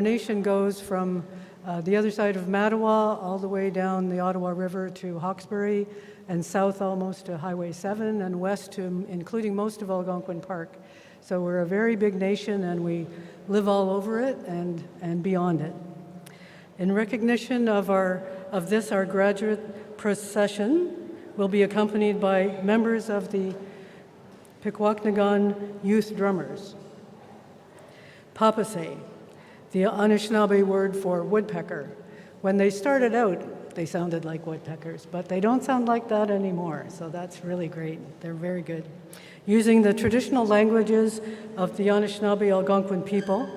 nation goes from the other side of Mattawa all the way down the Ottawa River to Hawkesbury and south almost to Highway 7 and west to including most of Algonquin Park. So we're a very big nation and we live all over it and beyond it. In recognition of this, our graduate procession will be accompanied by members of the Pikwakanagan Youth Drummers. Papase, the Anishinaabe word for woodpecker. When they started out, they sounded like woodpeckers, but they don't sound like that anymore, so that's really great. They're very good. Using the traditional languages of the Anishinaabe Algonquin people,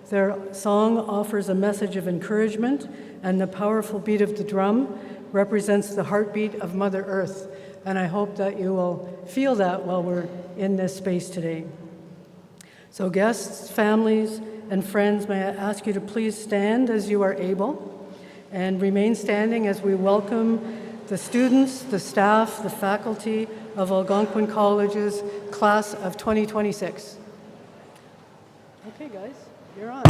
their song offers a message of encouragement, and the powerful beat of the drum represents the heartbeat of Mother Earth. And I hope that you will feel that while we're in this space today. So guests, families, and friends, may I ask you to please stand as you are able and remain standing as we welcome the students, the staff, the faculty of Algonquin College's class of 2026. Okay, guys, you're on.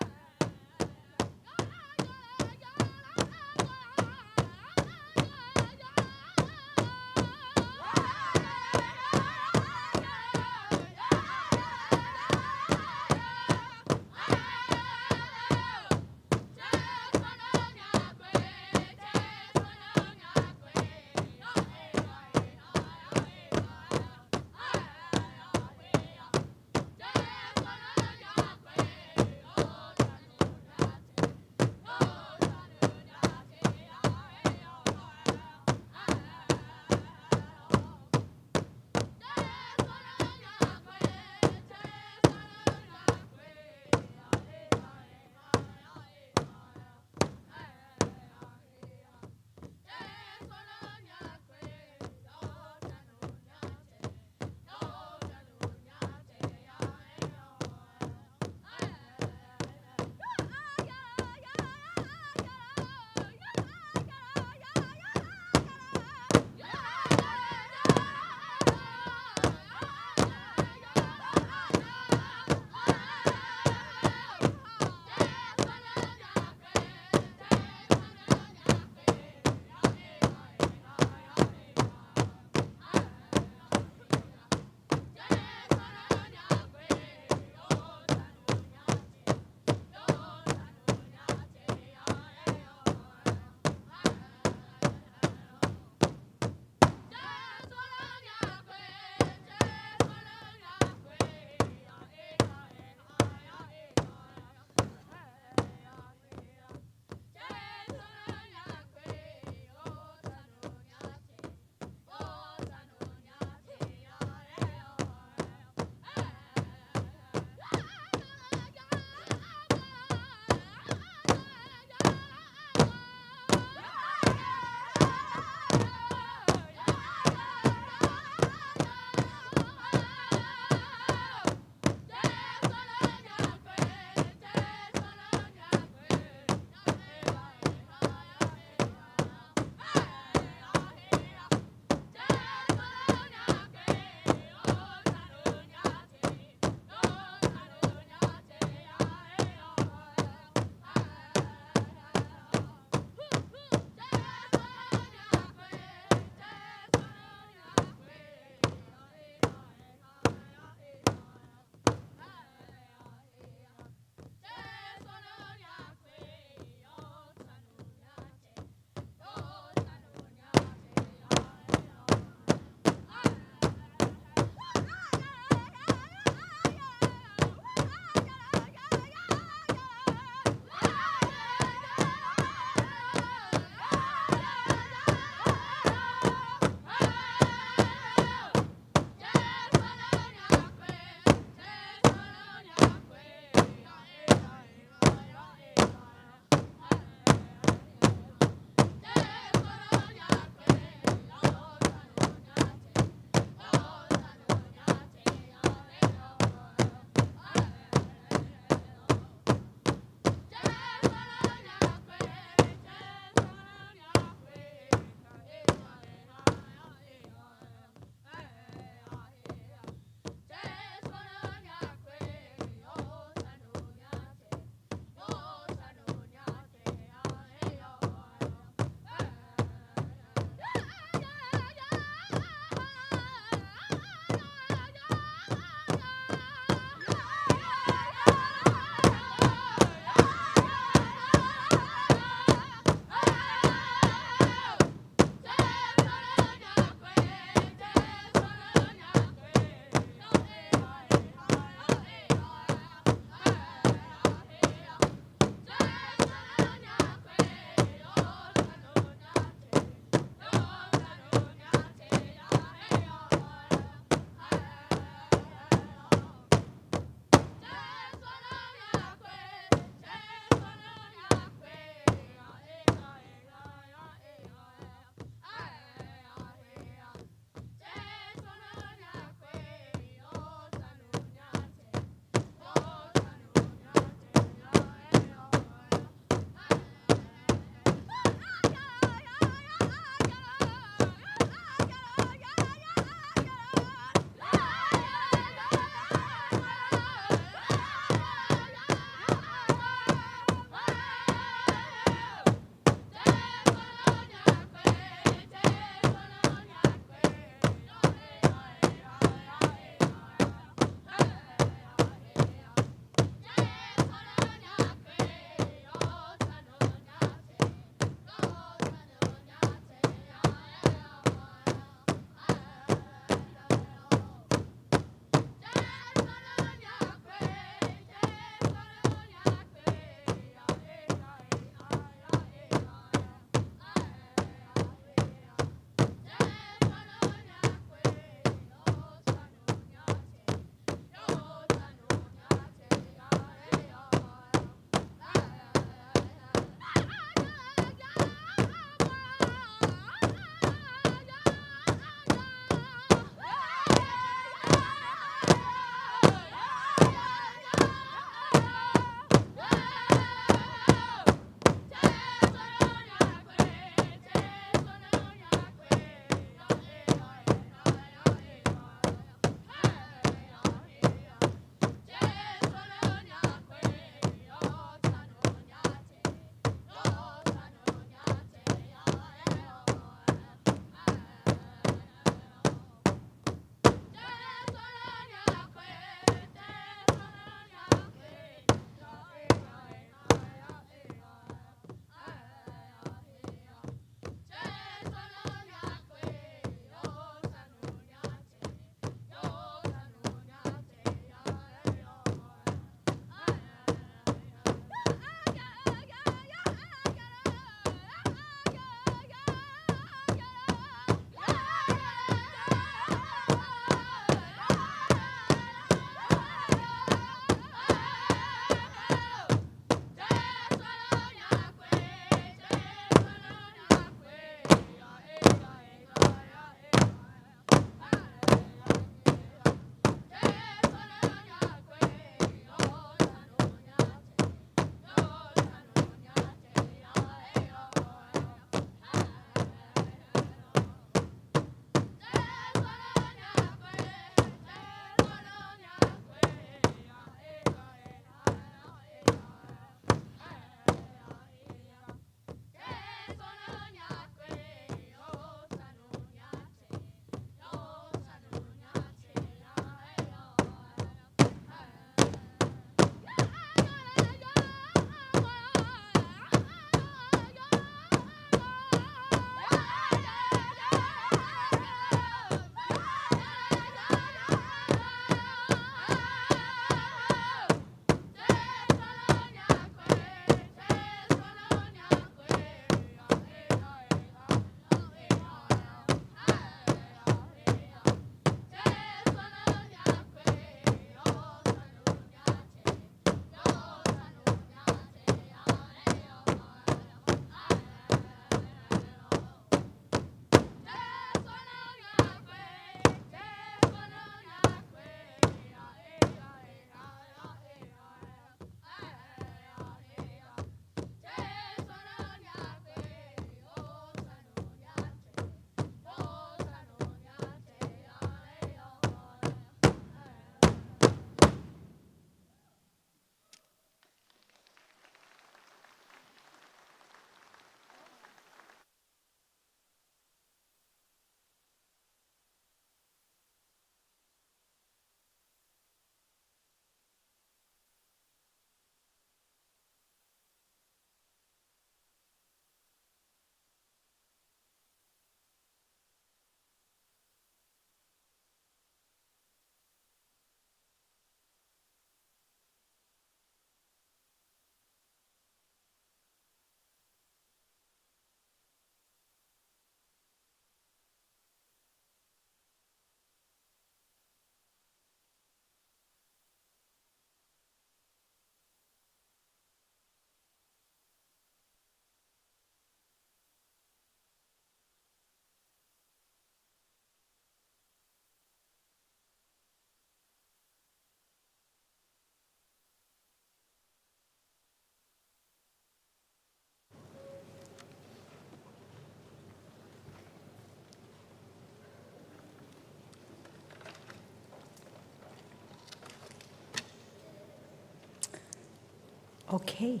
Okay.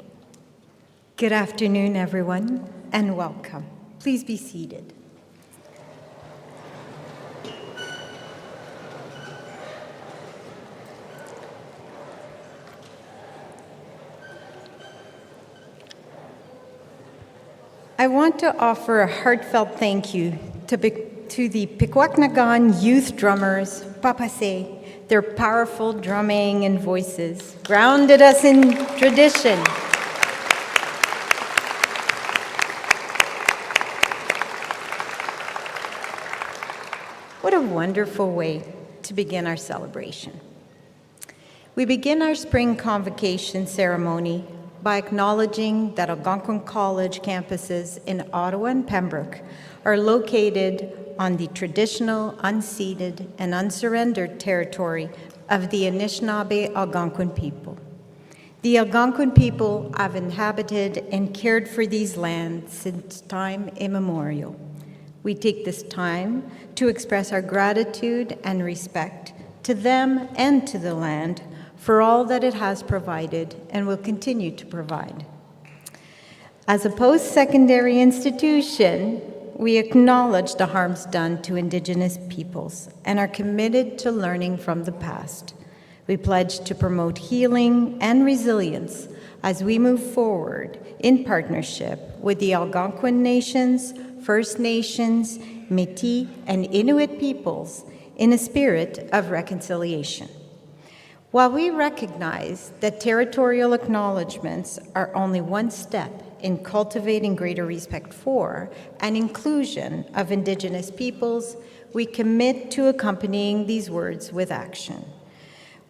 Good afternoon, everyone, and welcome. Please be seated. I want to offer a heartfelt thank you to the Pikwaknagan youth drummers, Papase. Their powerful drumming and voices grounded us in tradition. What a wonderful way to begin our celebration. We begin our spring convocation ceremony by acknowledging that Algonquin College campuses in Ottawa and Pembroke are located on the traditional, unceded, and unsurrendered territory of the Anishinaabe Algonquin people. The Algonquin people have inhabited and cared for these lands since time immemorial. We take this time to express our gratitude and respect to them and to the land for all that it has provided and will continue to provide. As a post-secondary institution, we acknowledge the harms done to Indigenous peoples and are committed to learning from the past. We pledge to promote healing and resilience as we move forward in partnership with the Algonquin nations, First Nations, Métis, and Inuit peoples in a spirit of reconciliation. While we recognize that territorial acknowledgements are only one step in cultivating greater respect for and inclusion of Indigenous peoples, we commit to accompanying these words with action.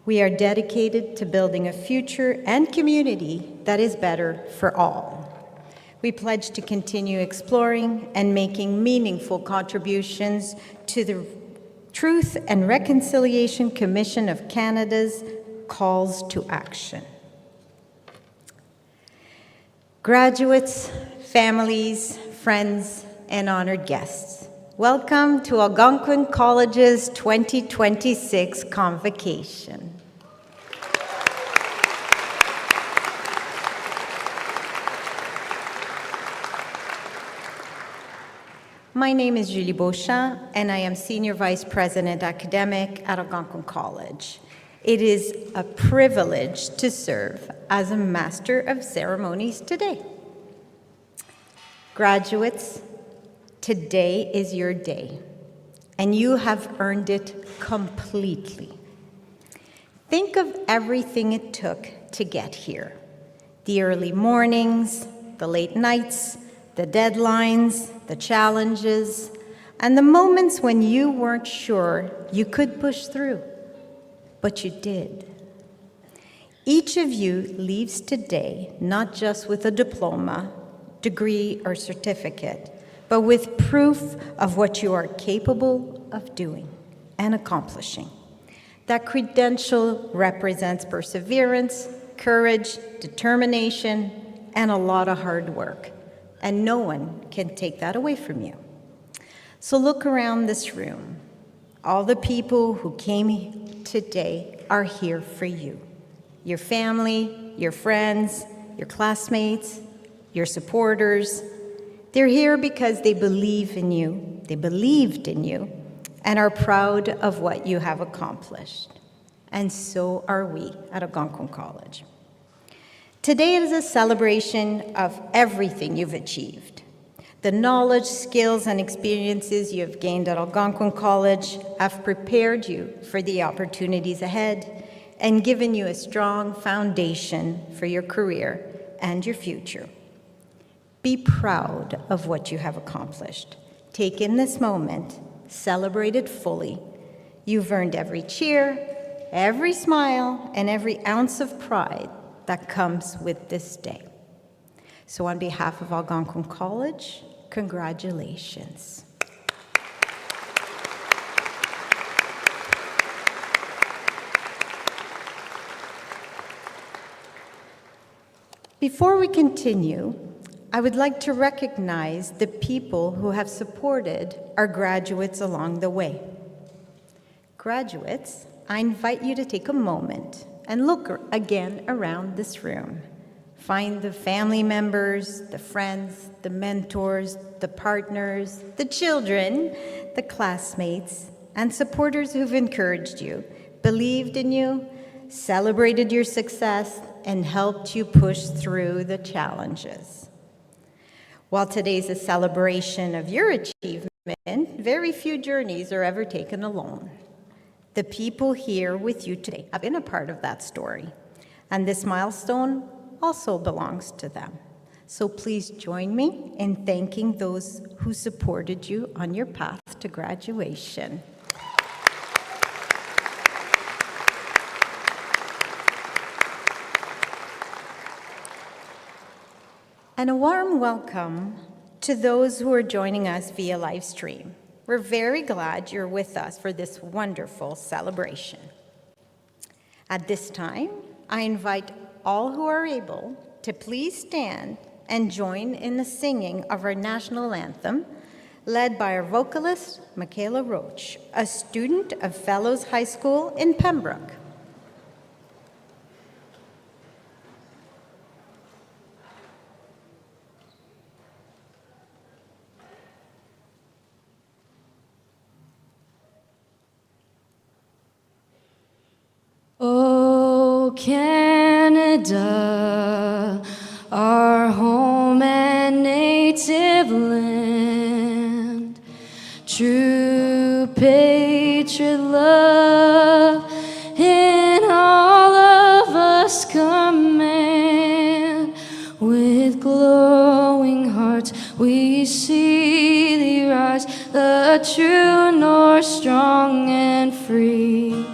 We are dedicated to building a future and community that is better for all. We pledge to continue exploring and making meaningful contributions to the Truth and Reconciliation Commission of Canada's calls to action. Graduates, families, friends, and honored guests, welcome to Algonquin College's 2026 Convocation. My name is Julie Beauchamp, and I am Senior Vice President Academic at Algonquin College. It is a privilege to serve as a Master of Ceremonies today. Graduates, today is your day, and you have earned it completely. Think of everything it took to get here. The early mornings, the late nights, the deadlines, the challenges, and the moments when you weren't sure you could push through, but you did. Each of you leaves today not just with a diploma, degree, or certificate, but with proof of what you are capable of doing and accomplishing. That credential represents perseverance, courage, determination, and a lot of hard work. And no one can take that away from you. So look around this room. All the people who came today are here for you. Your family, your friends, your classmates, your supporters. They're here because they believe in you, they believed in you, and are proud of what you have accomplished. And so are we at Algonquin College. Today is a celebration of everything you've achieved. The knowledge, skills, and experiences you have gained at Algonquin College have prepared you for the opportunities ahead and given you a strong foundation for your career and your future. Be proud of what you have accomplished. Take in this moment, celebrate it fully. You've earned every cheer, every smile, and every ounce of pride that comes with this day. So on behalf of Algonquin College, congratulations. Before we continue, I would like to recognize the people who have supported our graduates along the way. Graduates, I invite you to take a moment and look again around this room. Find the family members, the friends, the mentors, the partners, the children, the classmates, and supporters who've encouraged you, believed in you, celebrated your success, and helped you push through the challenges. While today's a celebration of your achievement, very few journeys are ever taken alone. The people here with you today have been a part of that story, and this milestone also belongs to them. So please join me in thanking those who supported you on your path to graduation. And a warm welcome to those who are joining us via live stream. We're very glad you're with us for this wonderful celebration. At this time, I invite all who are able to please stand and join in the singing of our national anthem, led by our vocalist, Michaela Roach, a student of Fellows High School in Pembroke. Oh, Canada, our home and native land, true patriot love in all of us command. With glowing hearts we see thee rise, the true north, strong and free.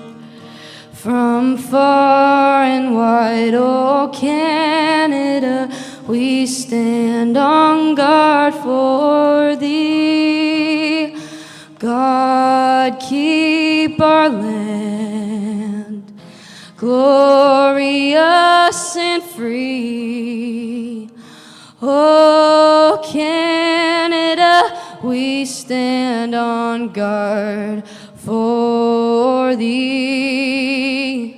From far and wide, oh Canada, we stand on guard for thee. God, keep our land glorious and free. Oh Canada, we stand on guard for thee.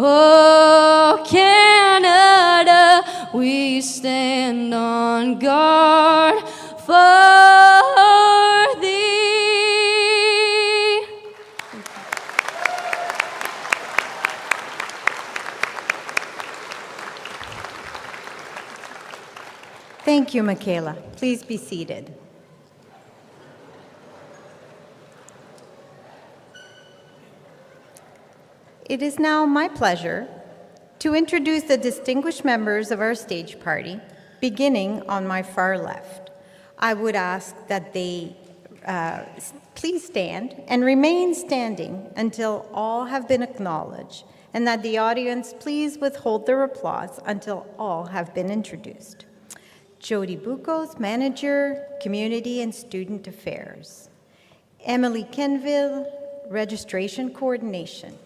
Oh, Canada, we stand on guard for thee. Thank you, Michaela. Please be seated. It is now my pleasure to introduce the distinguished members of our stage party, beginning on my far left. I would ask that they please stand and remain standing until all have been acknowledged, and that the audience please withhold their applause until all have been introduced. Jody Bucos, Manager, Community and Student Affairs. Emily Kenville, Registration Coordination.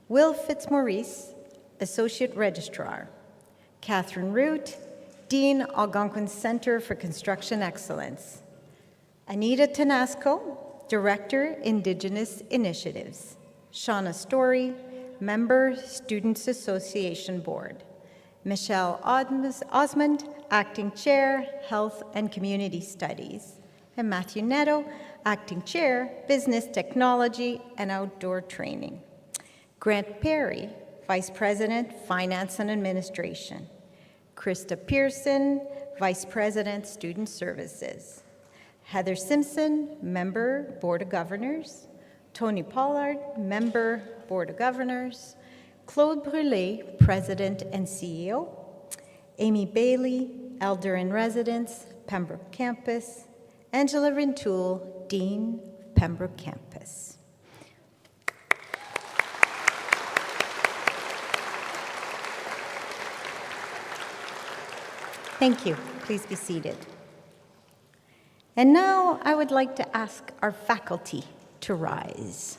Will Fitzmaurice, Associate Registrar. Catherine Root, Dean, Algonquin Center for Construction Excellence. Anita Tanasco, Director, Indigenous Initiatives. Shauna Story, Member, Students Association Board. Michelle Osmond, Acting Chair, Health and Community Studies. And Matthew Netto, Acting Chair, Business Technology and Outdoor Training. Grant Perry, Vice President, Finance and Administration. Krista Pearson, Vice President, Student Services. Heather Simpson, Member, Board of Governors. Tony Pollard, Member, Board of Governors. Claude Brûlé, President and CEO. Amy Bailey, Elder in Residence, Pembroke Campus. Angela Rintoul, Dean, Pembroke Campus. Thank you. Please be seated. And now I would like to ask our faculty to rise.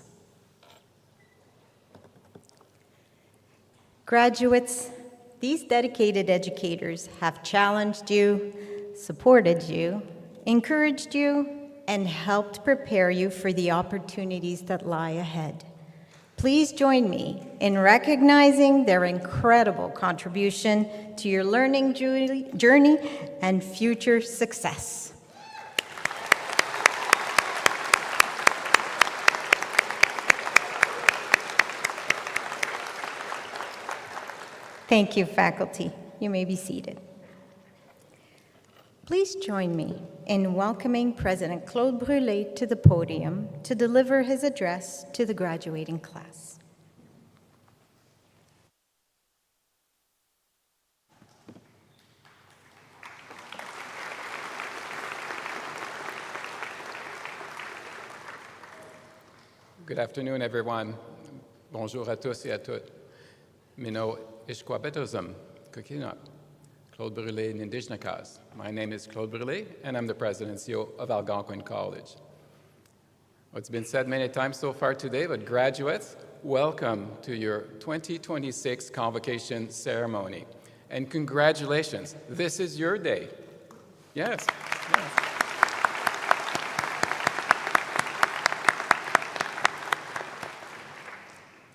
Graduates, these dedicated educators have challenged you, supported you, encouraged you, and helped prepare you for the opportunities that lie ahead. Please join me in recognizing their incredible contribution to your learning journey and future success. Thank you, faculty. You may be seated. Please join me in welcoming President Claude Brûlé to the podium to deliver his address to the graduating class. Good afternoon, everyone. Bonjour à tous et à toutes. Mino ishkwabetosum kukina. Claude Brûlé Nindishnakas. My name is Claude Brûlé, and I'm the President and CEO of Algonquin College. Well, it's been said many times so far today, but graduates, welcome to your 2026 Convocation ceremony. And congratulations, this is your day. Yes.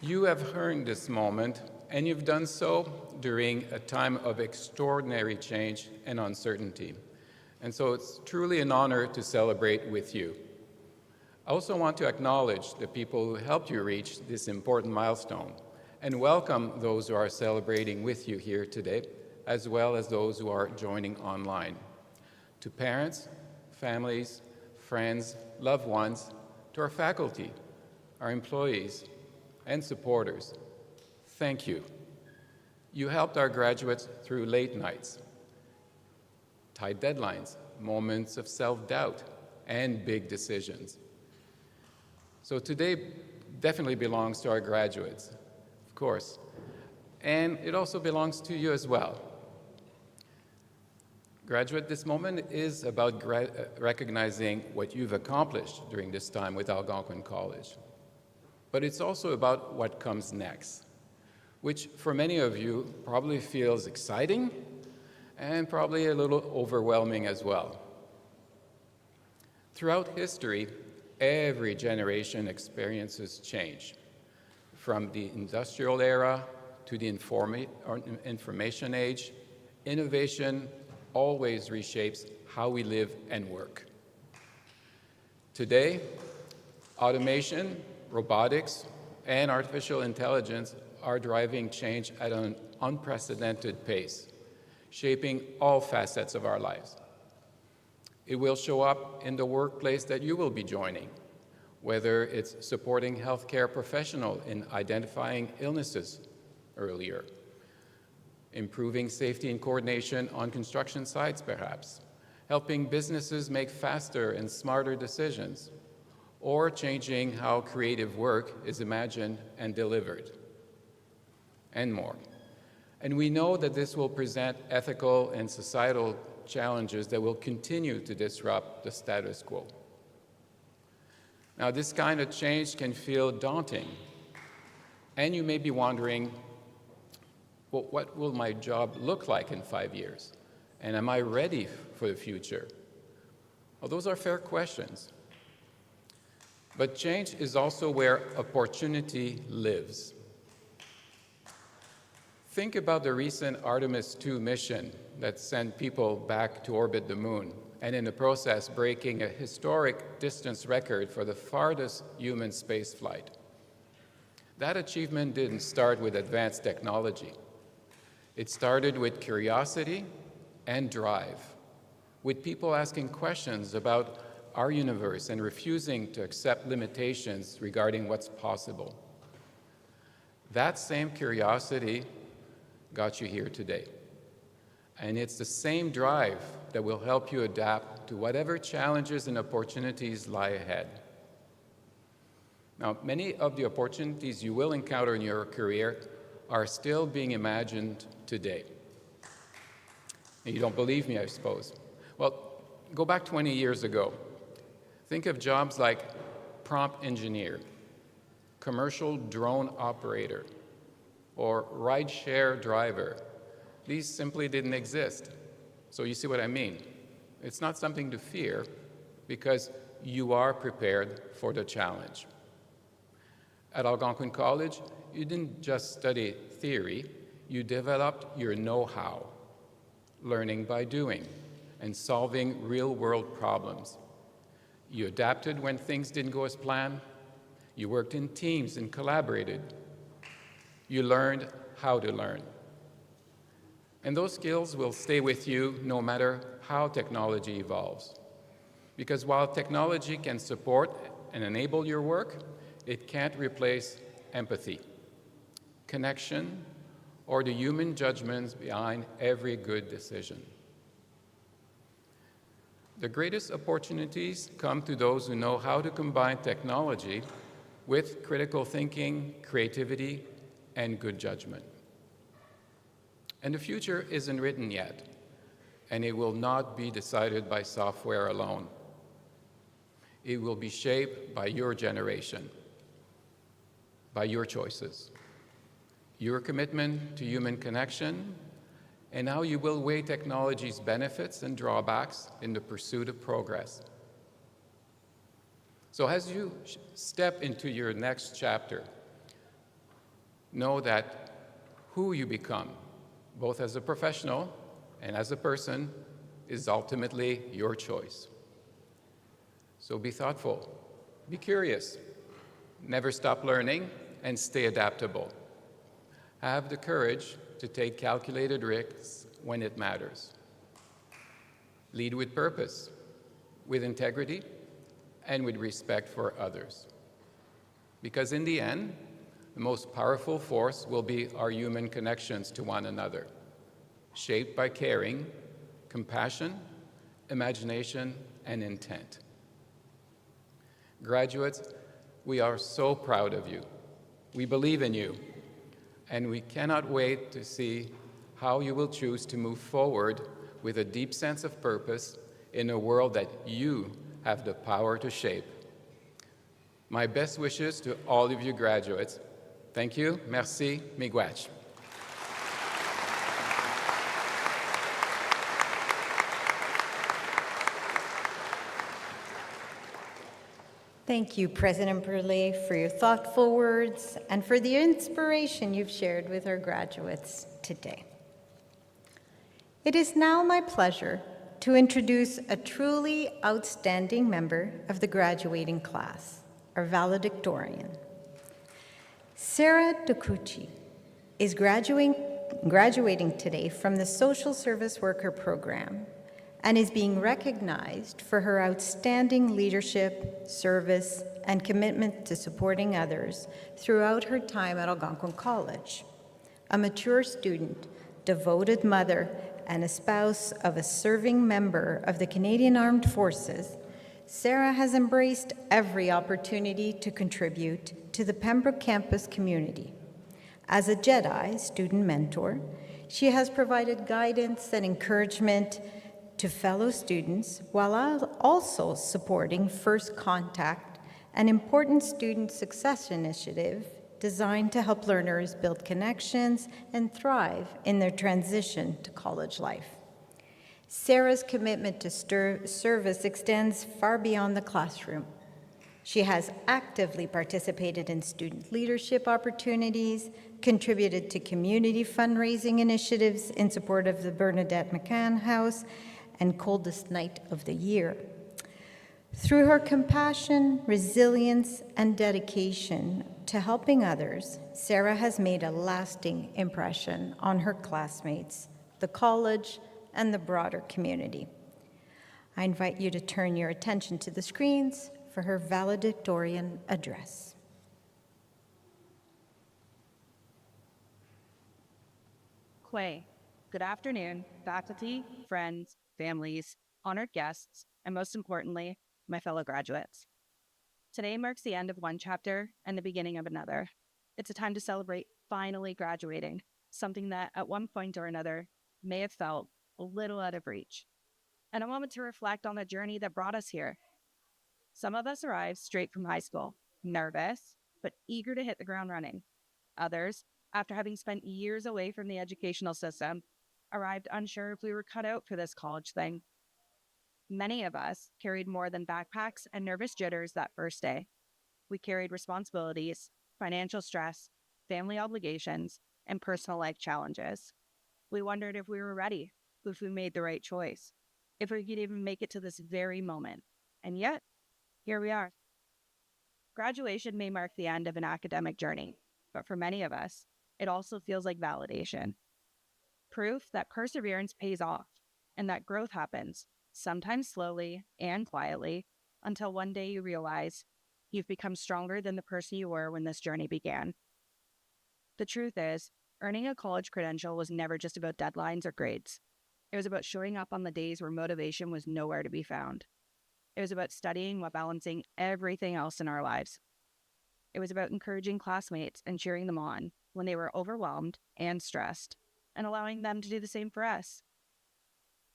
You have earned this moment, and you've done so during a time of extraordinary change and uncertainty. And so it's truly an honor to celebrate with you. I also want to acknowledge the people who helped you reach this important milestone and welcome those who are celebrating with you here today, as well as those who are joining online. To parents, families, friends, loved ones, to our faculty, our employees, and supporters, thank you. You helped our graduates through late nights, tight deadlines, moments of self-doubt, and big decisions. So today definitely belongs to our graduates, of course, and it also belongs to you as well. Graduate, this moment is about recognizing what you've accomplished during this time with Algonquin College. But it's also about what comes next, which for many of you probably feels exciting and probably a little overwhelming as well. Throughout history, every generation experiences change, from the industrial era to the information age. Innovation always reshapes how we live and work. Today, automation, robotics, and artificial intelligence are driving change at an unprecedented pace, shaping all facets of our lives. It will show up in the workplace that you will be joining, whether it's supporting healthcare professionals in identifying illnesses earlier, improving safety and coordination on construction sites perhaps, helping businesses make faster and smarter decisions, or changing how creative work is imagined and delivered, and more. And we know that this will present ethical and societal challenges that will continue to disrupt the status quo. Now, this kind of change can feel daunting, and you may be wondering, well, what will my job look like in 5 years? And am I ready for the future? Well, those are fair questions. But change is also where opportunity lives. Think about the recent Artemis II mission that sent people back to orbit the moon, and in the process breaking a historic distance record for the farthest human spaceflight. That achievement didn't start with advanced technology. It started with curiosity and drive, with people asking questions about our universe and refusing to accept limitations regarding what's possible. That same curiosity got you here today. And it's the same drive that will help you adapt to whatever challenges and opportunities lie ahead. Now, many of the opportunities you will encounter in your career are still being imagined today. And you don't believe me, I suppose. Well, go back 20 years ago. Think of jobs like prompt engineer, commercial drone operator, or ride-share driver. These simply didn't exist. So you see what I mean? It's not something to fear because you are prepared for the challenge. At Algonquin College, you didn't just study theory, you developed your know-how, learning by doing and solving real-world problems. You adapted when things didn't go as planned. You worked in teams and collaborated. You learned how to learn. And those skills will stay with you no matter how technology evolves. Because while technology can support and enable your work, it can't replace empathy, connection, or the human judgments behind every good decision. The greatest opportunities come to those who know how to combine technology with critical thinking, creativity, and good judgment. And the future isn't written yet, and it will not be decided by software alone. It will be shaped by your generation, by your choices, your commitment to human connection, and how you will weigh technology's benefits and drawbacks in the pursuit of progress. So as you step into your next chapter, know that who you become, both as a professional and as a person, is ultimately your choice. So be thoughtful, be curious, never stop learning, and stay adaptable. Have the courage to take calculated risks when it matters. Lead with purpose, with integrity, and with respect for others. Because in the end, the most powerful force will be our human connections to one another, shaped by caring, compassion, imagination, and intent. Graduates, we are so proud of you. We believe in you, and we cannot wait to see how you will choose to move forward with a deep sense of purpose in a world that you have the power to shape. My best wishes to all of you graduates. Thank you. Merci. Miigwech. Thank you, President Burley, for your thoughtful words and for the inspiration you've shared with our graduates today. It is now my pleasure to introduce a truly outstanding member of the graduating class, our valedictorian. Sarah Ducucci is graduating today from the Social Service Worker Program and is being recognized for her outstanding leadership, service, and commitment to supporting others throughout her time at Algonquin College. A mature student, devoted mother, and a spouse of a serving member of the Canadian Armed Forces, Sarah has embraced every opportunity to contribute to the Pembroke campus community. As a JEDI student mentor, she has provided guidance and encouragement to fellow students while also supporting First Contact, an important student success initiative designed to help learners build connections and thrive in their transition to college life. Sarah's commitment to service extends far beyond the classroom. She has actively participated in student leadership opportunities, contributed to community fundraising initiatives in support of the Bernadette McCann House, and Coldest Night of the Year. Through her compassion, resilience, and dedication to helping others, Sarah has made a lasting impression on her classmates, the college, and the broader community. I invite you to turn your attention to the screens for her valedictorian address. Quay. Good afternoon, faculty, friends, families, honored guests, and most importantly, my fellow graduates. Today marks the end of one chapter and the beginning of another. It's a time to celebrate finally graduating, something that at one point or another may have felt a little out of reach, and a moment to reflect on the journey that brought us here. Some of us arrived straight from high school, nervous, but eager to hit the ground running. Others, after having spent years away from the educational system, arrived unsure if we were cut out for this college thing. Many of us carried more than backpacks and nervous jitters that first day. We carried responsibilities, financial stress, family obligations, and personal life challenges. We wondered if we were ready, if we made the right choice, if we could even make it to this very moment. And yet, here we are. Graduation may mark the end of an academic journey, but for many of us, it also feels like validation. Proof that perseverance pays off and that growth happens, sometimes slowly and quietly, until one day you realize you've become stronger than the person you were when this journey began. The truth is, earning a college credential was never just about deadlines or grades. It was about showing up on the days where motivation was nowhere to be found. It was about studying while balancing everything else in our lives. It was about encouraging classmates and cheering them on when they were overwhelmed and stressed, and allowing them to do the same for us.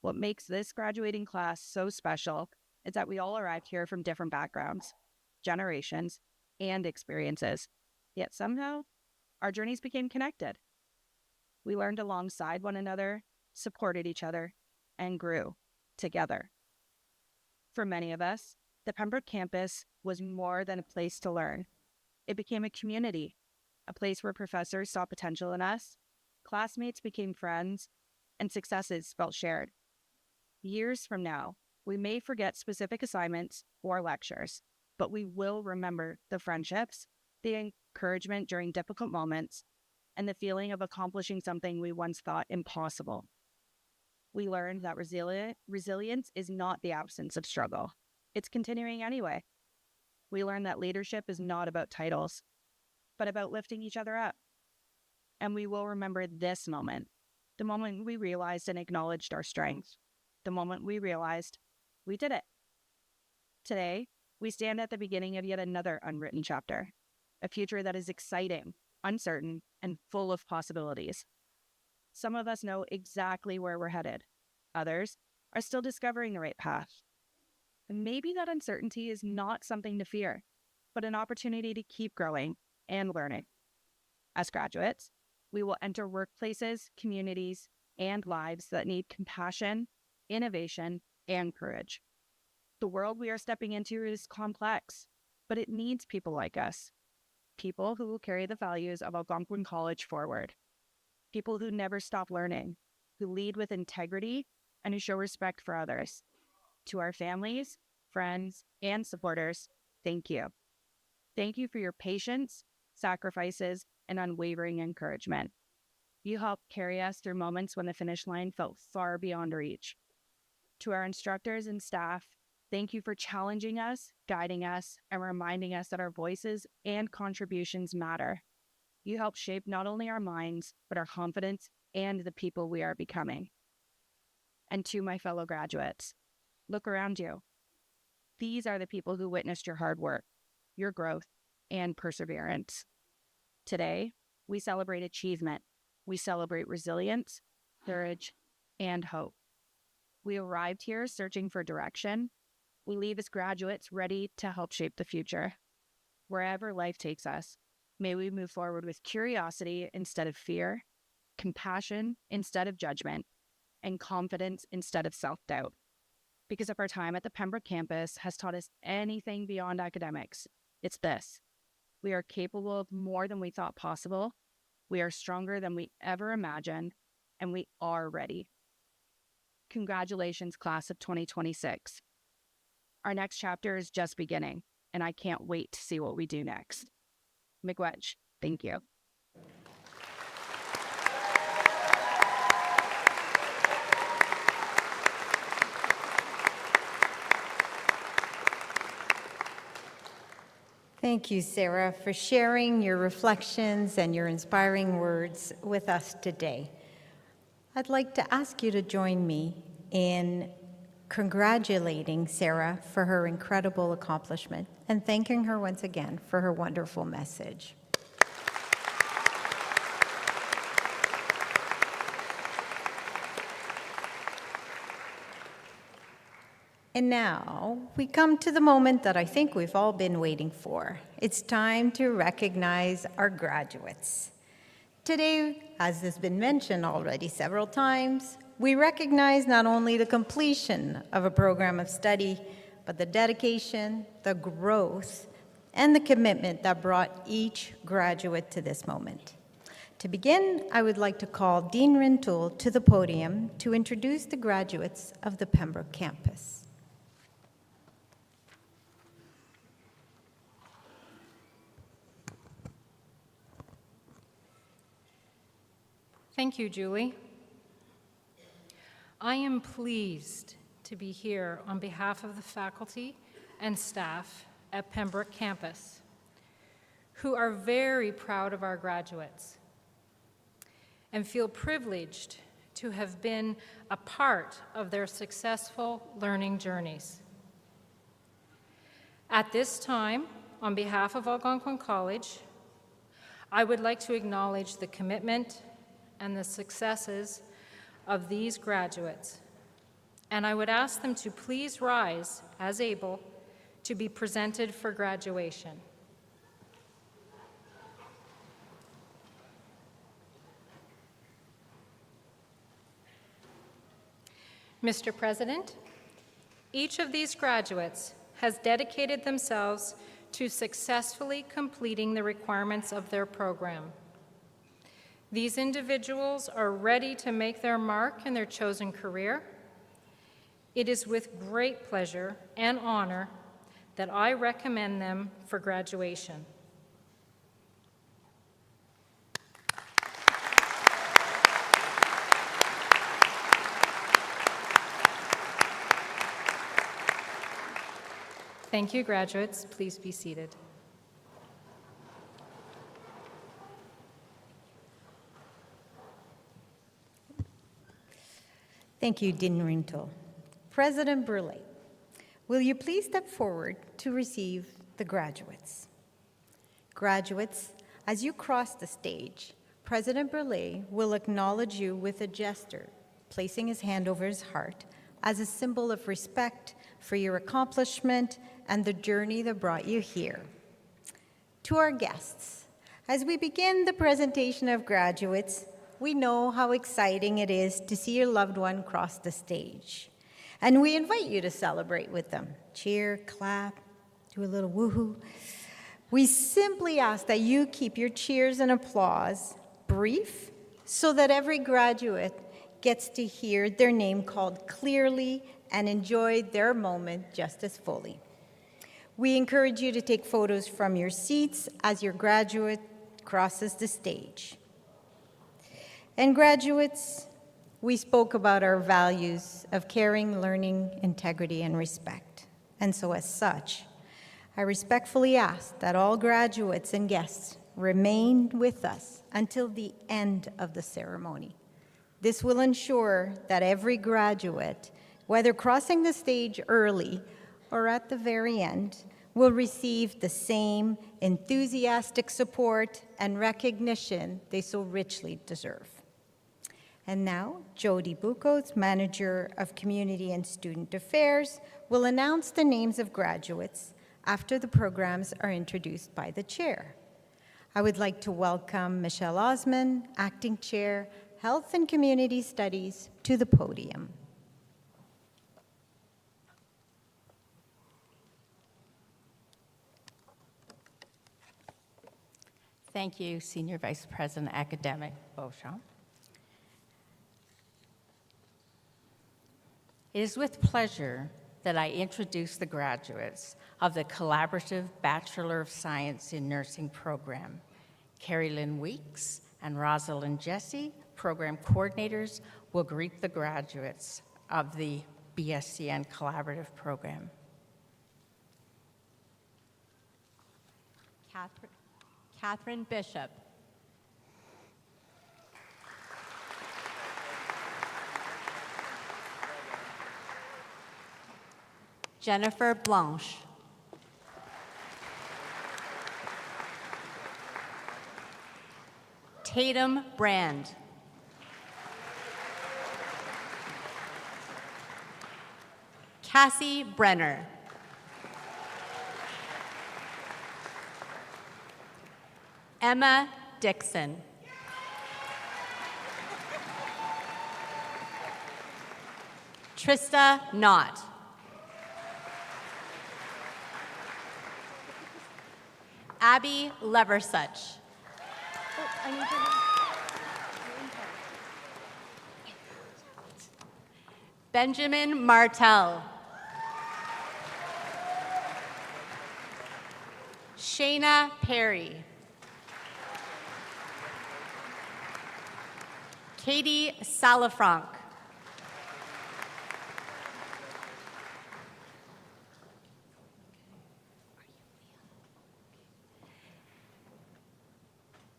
What makes this graduating class so special is that we all arrived here from different backgrounds, generations, and experiences. Yet somehow, our journeys became connected. We learned alongside one another, supported each other, and grew together. For many of us, the Pembroke campus was more than a place to learn. It became a community, a place where professors saw potential in us, classmates became friends, and successes felt shared. Years from now, we may forget specific assignments or lectures, but we will remember the friendships, the encouragement during difficult moments, and the feeling of accomplishing something we once thought impossible. We learned that resilience is not the absence of struggle. It's continuing anyway. We learned that leadership is not about titles, but about lifting each other up. And we will remember this moment, the moment we realized and acknowledged our strength, the moment we realized we did it. Today, we stand at the beginning of yet another unwritten chapter, a future that is exciting, uncertain, and full of possibilities. Some of us know exactly where we're headed. Others are still discovering the right path. And maybe that uncertainty is not something to fear, but an opportunity to keep growing and learning. As graduates, we will enter workplaces, communities, and lives that need compassion, innovation, and courage. The world we are stepping into is complex, but it needs people like us. People who will carry the values of Algonquin College forward. People who never stop learning, who lead with integrity, and who show respect for others. To our families, friends, and supporters, thank you. Thank you for your patience, sacrifices, and unwavering encouragement. You helped carry us through moments when the finish line felt far beyond reach. To our instructors and staff, thank you for challenging us, guiding us, and reminding us that our voices and contributions matter. You help shape not only our minds, but our confidence and the people we are becoming. And to my fellow graduates, look around you. These are the people who witnessed your hard work, your growth, and perseverance. Today, we celebrate achievement. We celebrate resilience, courage, and hope. We arrived here searching for direction. We leave as graduates ready to help shape the future. Wherever life takes us, may we move forward with curiosity instead of fear, compassion instead of judgment, and confidence instead of self-doubt. Because if our time at the Pembroke campus has taught us anything beyond academics, it's this. We are capable of more than we thought possible. We are stronger than we ever imagined, and we are ready. Congratulations, class of 2026. Our next chapter is just beginning, and I can't wait to see what we do next. Miigwech, thank you. Thank you, Sarah, for sharing your reflections and your inspiring words with us today. I'd like to ask you to join me in congratulating Sarah for her incredible accomplishment and thanking her once again for her wonderful message. And now we come to the moment that I think we've all been waiting for. It's time to recognize our graduates. Today, as has been mentioned already several times, we recognize not only the completion of a program of study, but the dedication, the growth, and the commitment that brought each graduate to this moment. To begin, I would like to call Dean Rintoul to the podium to introduce the graduates of the Pembroke campus. Thank you, Julie. I am pleased to be here on behalf of the faculty and staff at Pembroke campus, who are very proud of our graduates and feel privileged to have been a part of their successful learning journeys. At this time, on behalf of Algonquin College, I would like to acknowledge the commitment and the successes of these graduates, and I would ask them to please rise as able to be presented for graduation. Mr. President, each of these graduates has dedicated themselves to successfully completing the requirements of their program. These individuals are ready to make their mark in their chosen career. It is with great pleasure and honor that I recommend them for graduation. Thank you, graduates. Please be seated. Thank you, Dean Rintoul. President Brule, will you please step forward to receive the graduates? Graduates, as you cross the stage, President Brule will acknowledge you with a gesture, placing his hand over his heart as a symbol of respect for your accomplishment and the journey that brought you here. To our guests, as we begin the presentation of graduates, we know how exciting it is to see your loved one cross the stage. And we invite you to celebrate with them. Cheer, clap, do a little woohoo. We simply ask that you keep your cheers and applause brief so that every graduate gets to hear their name called clearly and enjoy their moment just as fully. We encourage you to take photos from your seats as your graduate crosses the stage. And graduates, we spoke about our values of caring, learning, integrity, and respect. And so as such, I respectfully ask that all graduates and guests remain with us until the end of the ceremony. This will ensure that every graduate, whether crossing the stage early or at the very end, will receive the same enthusiastic support and recognition they so richly deserve. And now, Jody Bucos, Manager of Community and Student Affairs, will announce the names of graduates after the programs are introduced by the chair. I would like to welcome Michelle Osman, Acting Chair, Health and Community Studies, to the podium. Thank you, Senior Vice President Academic Beauchamp. It is with pleasure that I introduce the graduates of the Collaborative Bachelor of Science in Nursing program. Carrie Lynn Weeks and Rosalind Jesse, program coordinators, will greet the graduates of the BSCN Collaborative program. Catherine Bishop. Jennifer Blanche. Tatum Brand. Cassie Brenner. Emma Dixon. Trista Knott. Abby Leversuch. Benjamin Martell. Shayna Perry. Katie Salafranc.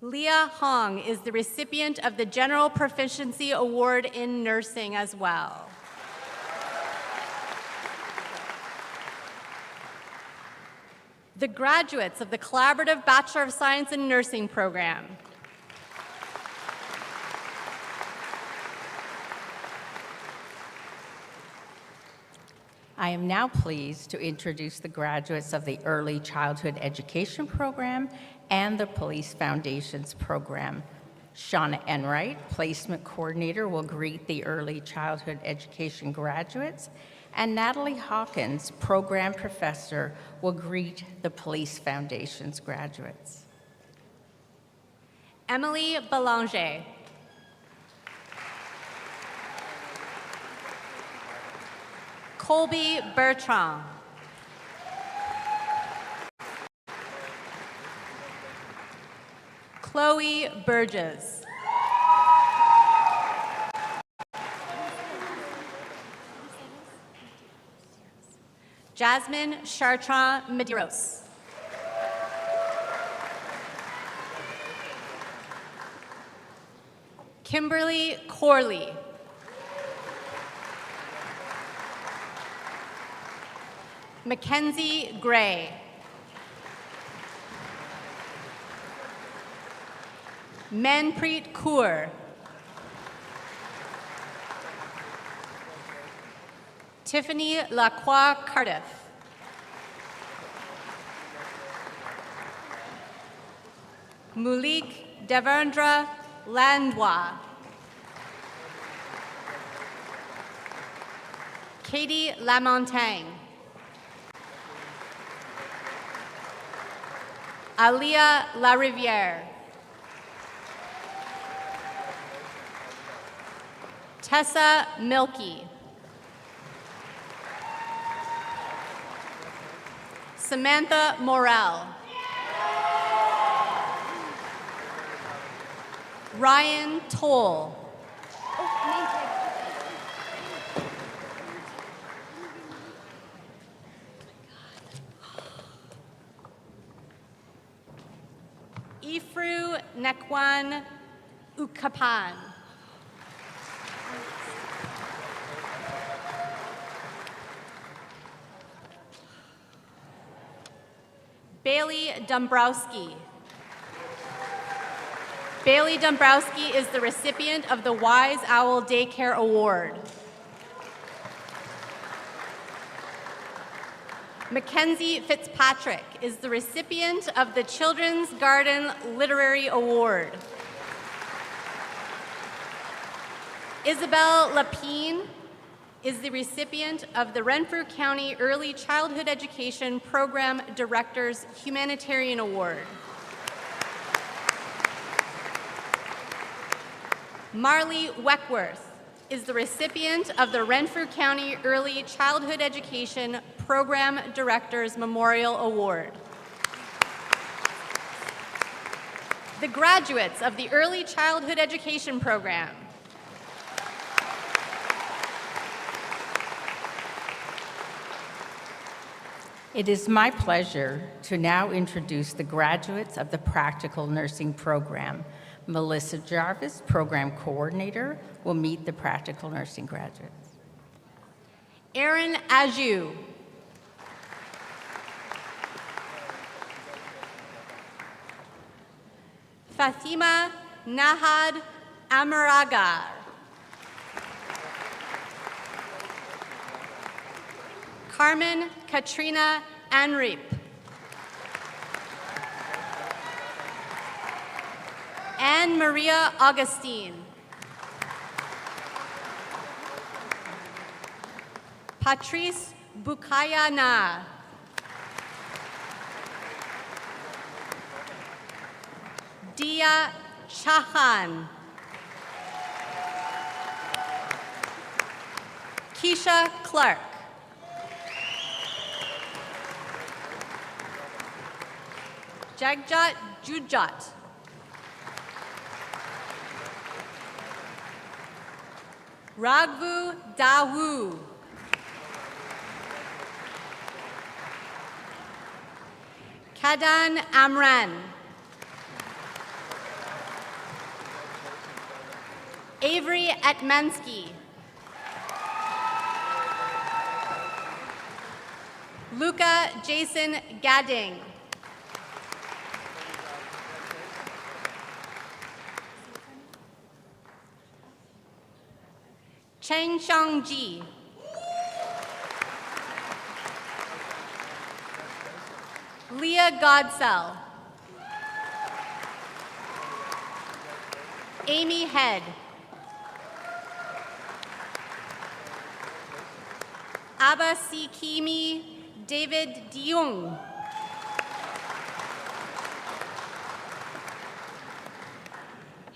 Leah Hong is the recipient of the General Proficiency Award in Nursing as well. The graduates of the Collaborative Bachelor of Science in Nursing program. I am now pleased to introduce the graduates of the Early Childhood Education Program and the Police Foundations Program. Shauna Enright, Placement Coordinator, will greet the Early Childhood Education graduates, and Natalie Hawkins, Program Professor, will greet the Police Foundations graduates. Emily Belanger. Colby Bertrand. Chloe Burgess. Jasmine Chartrand Medeiros. Kimberly Corley. Mackenzie Gray. Manpreet Kaur. Tiffany Lacroix Cardiff. Mulik Devendra Landwa. Katie Lamontagne. Alia Lariviere. Tessa Milkey. Samantha Morel. Ryan Toll. Ifru Nekwan Ukapan. Bailey Dombrowski. Bailey Dombrowski is the recipient of the Wise Owl Daycare Award. Mackenzie Fitzpatrick is the recipient of the Children's Garden Literary Award. Isabel Lapine is the recipient of the Renfrew County Early Childhood Education Program Director's Humanitarian Award. Marley Weckworth is the recipient of the Renfrew County Early Childhood Education Program Director's Memorial Award. The graduates of the Early Childhood Education Program. It is my pleasure to now introduce the graduates of the Practical Nursing Program. Melissa Jarvis, Program Coordinator, will meet the Practical Nursing graduates. Erin Ajew. Fatima Nahad Amaragar. Carmen Katrina Anrip. Anne Maria Augustine. Patrice Bukaya Na. Dia Chahan. Keisha Clark. Jagjot Jujot. Raghu Dawu. Kadan Amran. Avery Atmansky. Luca Jason Gadding. Cheng Shangji. Leah Godsell. Amy Head. Abba Sikimi David Diung.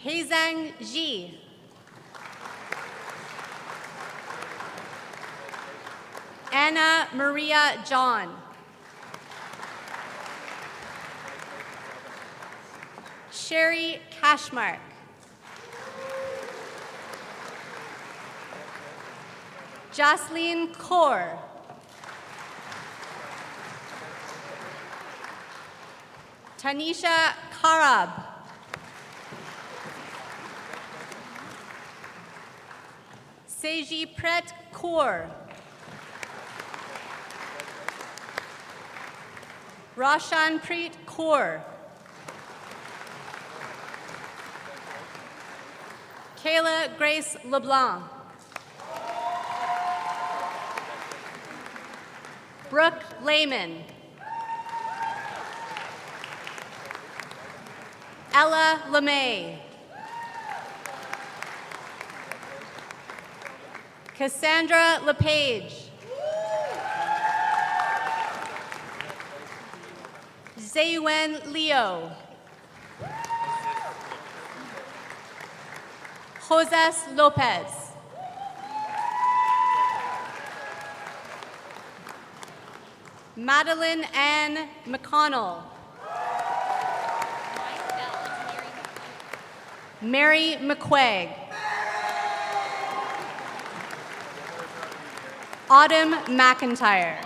Heizang Ji. Anna Maria John. Sherry Cashmark. Jocelyn Kaur. Tanisha Karab. Seji Pret Kaur. Roshan Preet Kaur. Kayla Grace LeBlanc. Brooke Lehman. Ella LeMay. Cassandra LePage. Zaywen Leo. Joses Lopez. Madeline Ann McConnell. Mary McQuaig. Autumn McIntyre.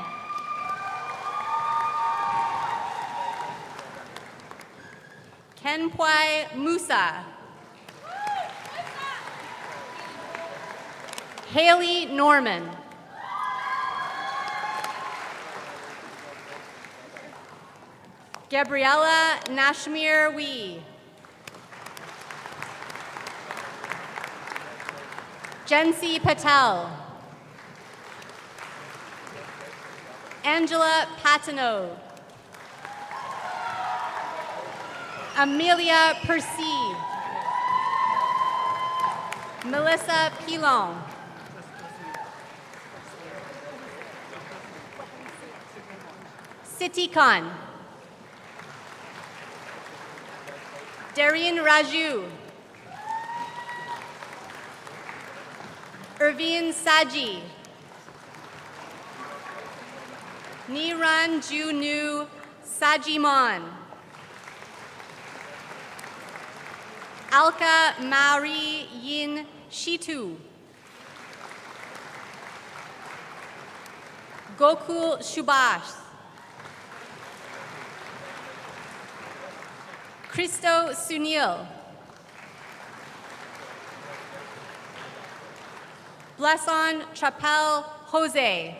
Kenpwai Musa. Haley Norman. Gabriella Nashmir Wee. Jency Patel. Angela Patino. Amelia Percy. Melissa Pilon. Siti Khan. Dareen Raju. Irvine Saji. Niran Junu Sajiman. Alka Mauri Yin Shitu. Gokul Subhash. Christo Sunil. Blesson Chapel Jose.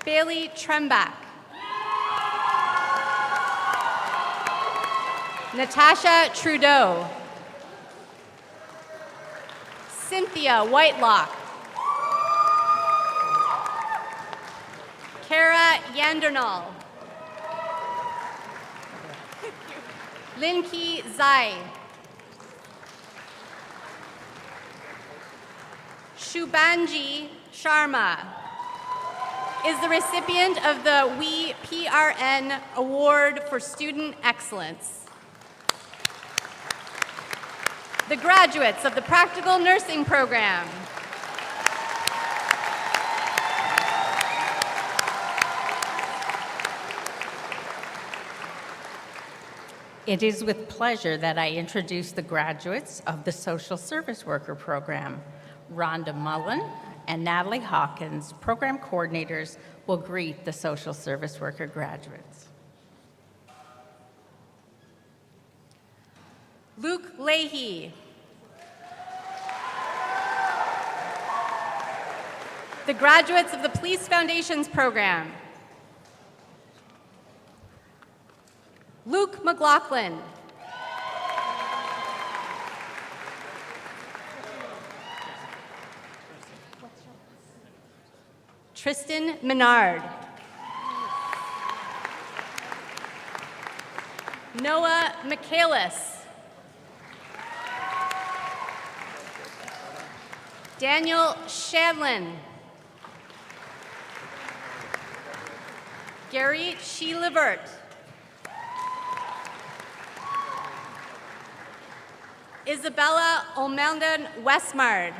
Bailey Trembach. Natasha Trudeau. Cynthia Whitelock. Kara Yandernal. Linki Zai. Shubanji Sharma. is the recipient of the We PRN Award for Student Excellence. The graduates of the Practical Nursing Program. It is with pleasure that I introduce the graduates of the Social Service Worker Program. Rhonda Mullen and Natalie Hawkins, program coordinators, will greet the Social Service Worker graduates. Luke Leahy. The graduates of the Police Foundations Program. Luke McLaughlin. Tristan Menard. Noah Michaelis. Daniel Shadlin. Gary Sheilivert. Isabella Olmelden Westmard.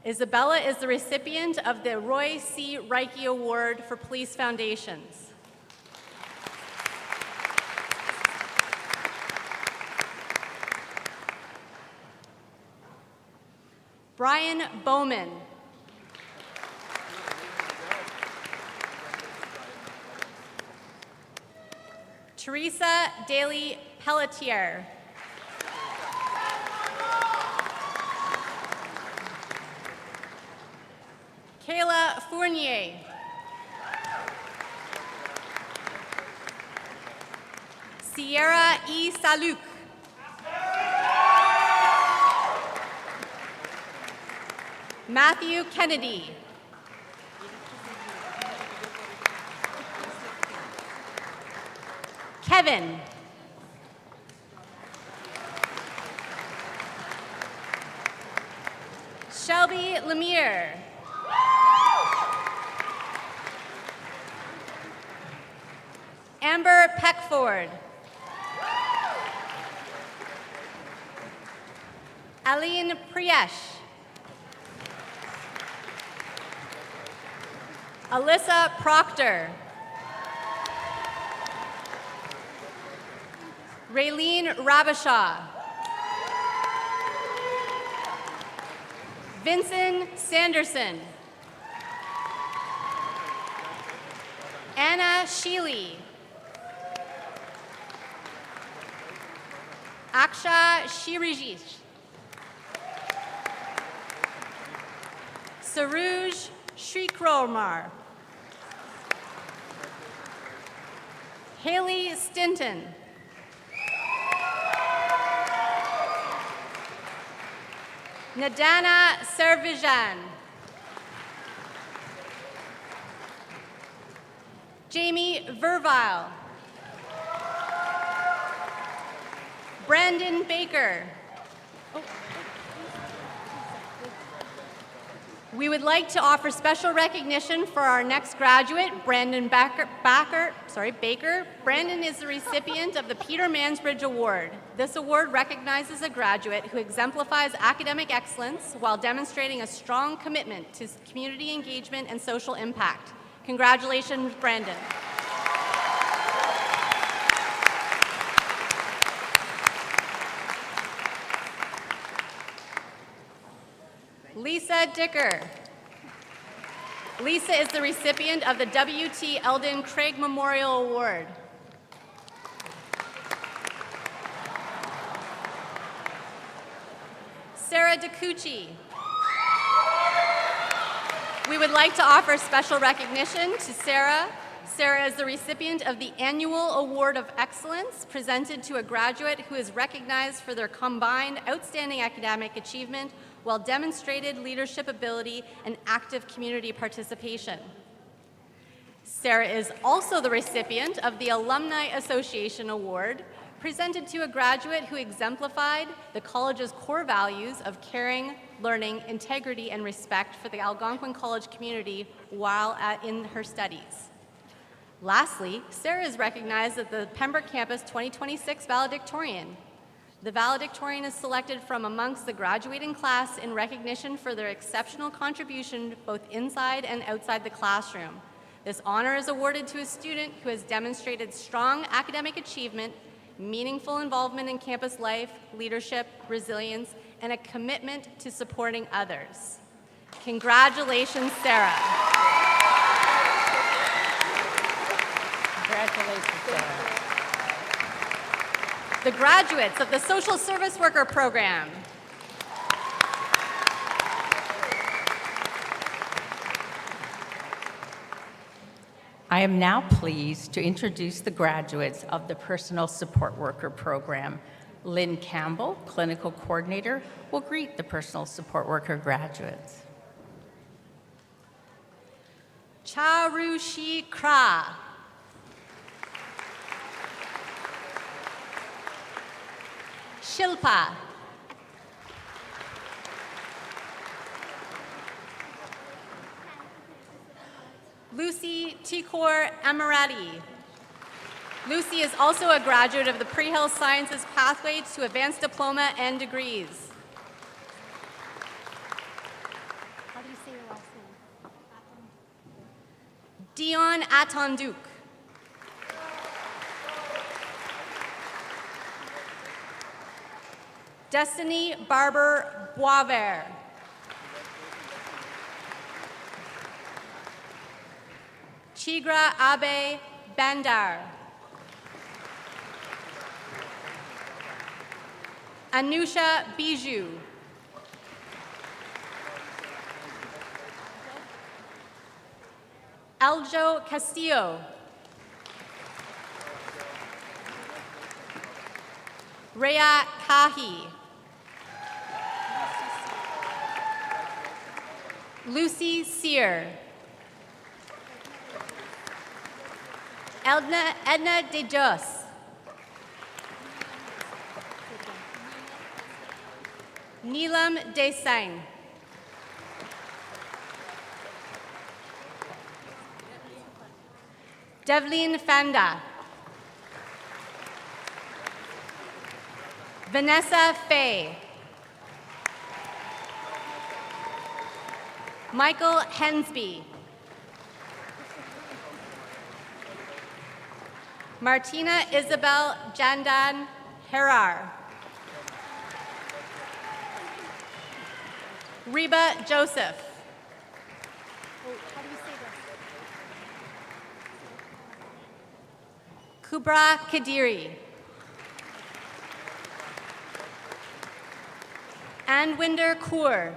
Isabella is the recipient of the Roy C. Reike Award for Police Foundations. Brian Bowman. Teresa Daly Pelletier. Kayla Fournier. Sierra E. Saluk. Matthew Kennedy. Kevin. Shelby Lemire. Amber Peckford. Aline Priesh. Alyssa Proctor. Raylene Rabashaw. Vincent Sanderson. Anna Sheely. Aksha Shirijish. Saruj Shrikromar. Haley Stinton. Nadana Servijan. Jamie Vervile. Brandon Baker. We would like to offer special recognition for our next graduate, Brandon Baker. Brandon is the recipient of the Peter Mansbridge Award. This award recognizes a graduate who exemplifies academic excellence while demonstrating a strong commitment to community engagement and social impact. Congratulations, Brandon. Lisa Dicker. Lisa is the recipient of the W.T. Eldon Craig Memorial Award. Sarah DeCucci. We would like to offer special recognition to Sarah. Sarah is the recipient of the Annual Award of Excellence presented to a graduate who is recognized for their combined outstanding academic achievement while demonstrated leadership ability and active community participation. Sarah is also the recipient of the Alumni Association Award, presented to a graduate who exemplified the college's core values of caring, learning, integrity, and respect for the Algonquin College community while in her studies. Lastly, Sarah is recognized as the Pembroke Campus 2026 valedictorian. The valedictorian is selected from amongst the graduating class in recognition for their exceptional contribution both inside and outside the classroom. This honor is awarded to a student who has demonstrated strong academic achievement, meaningful involvement in campus life, leadership, resilience, and a commitment to supporting others. Congratulations, Sarah. Congratulations, Sarah. The graduates of the Social Service Worker Program. I am now pleased to introduce the graduates of the Personal Support Worker Program. Lynn Campbell, Clinical Coordinator, will greet the Personal Support Worker graduates. Charushi Kra. Shilpa. Lucy Tikor Amirati. Lucy is also a graduate of the Pre-Health Sciences Pathway to Advanced Diploma and Degrees. How do you say your last name? Dion Atonduk. Destiny Barber Boisvert. Chigra Abe Bandar. Anusha Bijou. Aljo Castillo. Rhea Kahi. Lucy Sear. Edna De Jos. Neelam Desai. Devlin Fanda. Vanessa Fay. Michael Hensby. Martina Isabel Jandan Herar. Reba Joseph. How do you say this? Kubra Kadiri. Anwinder Kaur.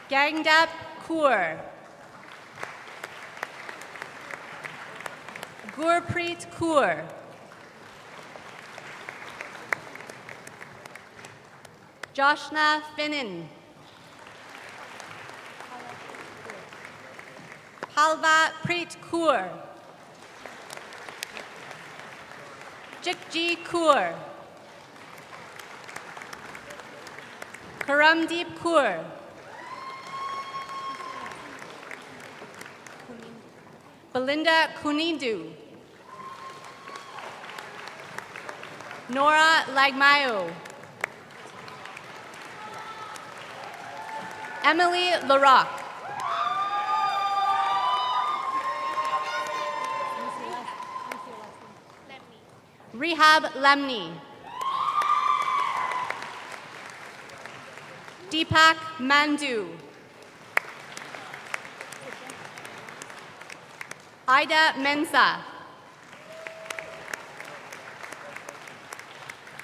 Gangdap Kaur. Gurpreet Kaur. Joshna Finnan. Halva Preet Kaur. Jikji Kaur. Karamdeep Kaur. Belinda Kunindu. Nora Lagmayo. Emily Larocque. Rehab Lemni. Deepak Mandu. Ida Mensa.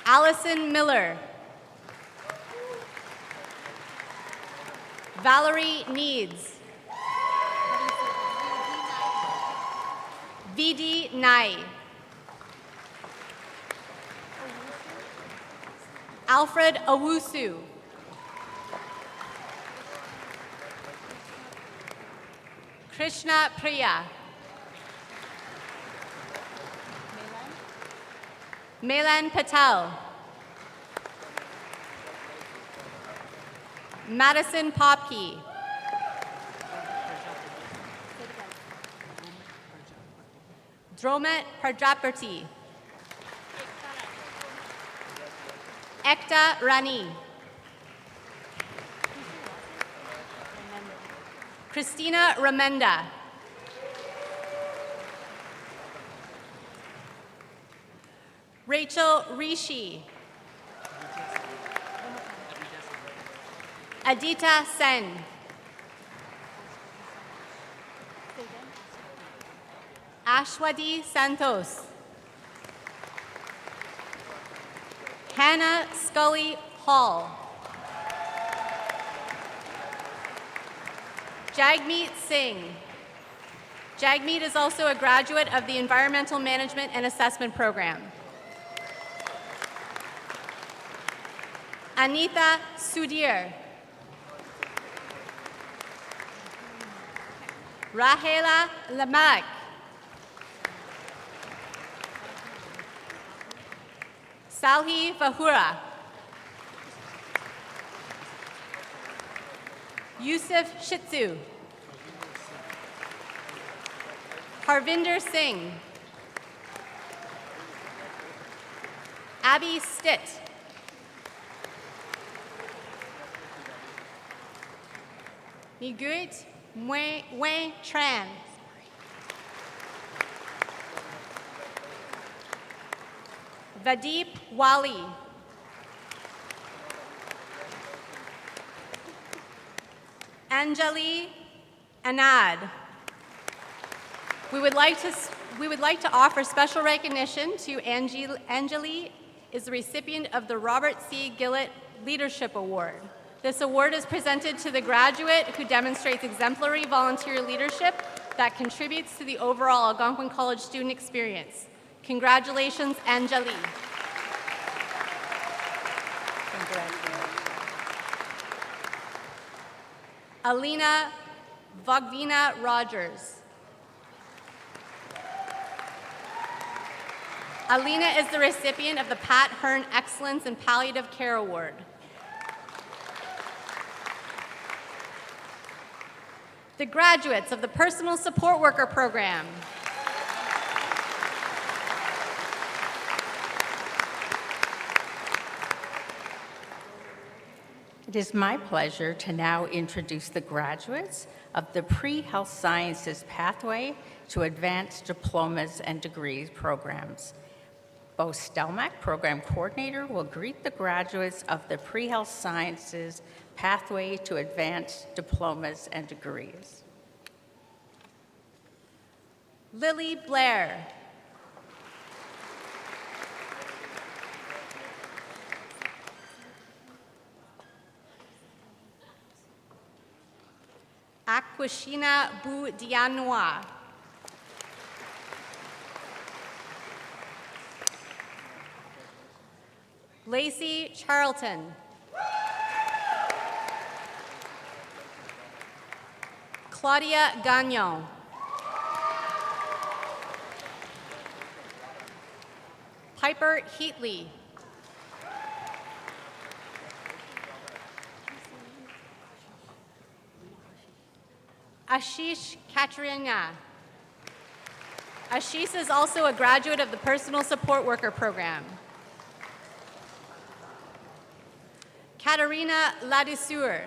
Allison Miller. Valerie Needs. VD Nai. Alfred Owusu. Krishna Priya. Melan Patel. Madison Popke. Dromet Prajapati. Ekta Rani. Christina Ramenda. Rachel Rishi. Adita Sen. Ashwadi Santos. Hannah Scully Hall. Jagmeet Singh. Jagmeet is also a graduate of the Environmental Management and Assessment Program. Anita Sudhir. Rahela Lamak. Salhi Vahura. Yusuf Shitsu. Harvinder Singh. Abby Stitt. Miguit Wei Tran. Vadeep Wali. Anjali Anad. We would like to offer special recognition to Anjali is the recipient of the Robert C. Gillett Leadership Award. This award is presented to the graduate who demonstrates exemplary volunteer leadership that contributes to the overall Algonquin College student experience. Congratulations, Anjali. Alina Vogvina Rogers. Alina is the recipient of the Pat Hearn Excellence in Palliative Care Award. The graduates of the Personal Support Worker Program. It is my pleasure to now introduce the graduates of the Pre-Health Sciences Pathway to Advanced Diplomas and Degrees programs. Bo Stelmach, Program Coordinator, will greet the graduates of the Pre-Health Sciences Pathway to Advanced Diplomas and Degrees. Lily Blair. Aquashina Boudianois. Lacey Charlton. Claudia Gagnon. Piper Heatley. Ashish Katrina. Ashish is also a graduate of the Personal Support Worker Program. Katarina Ladisseur.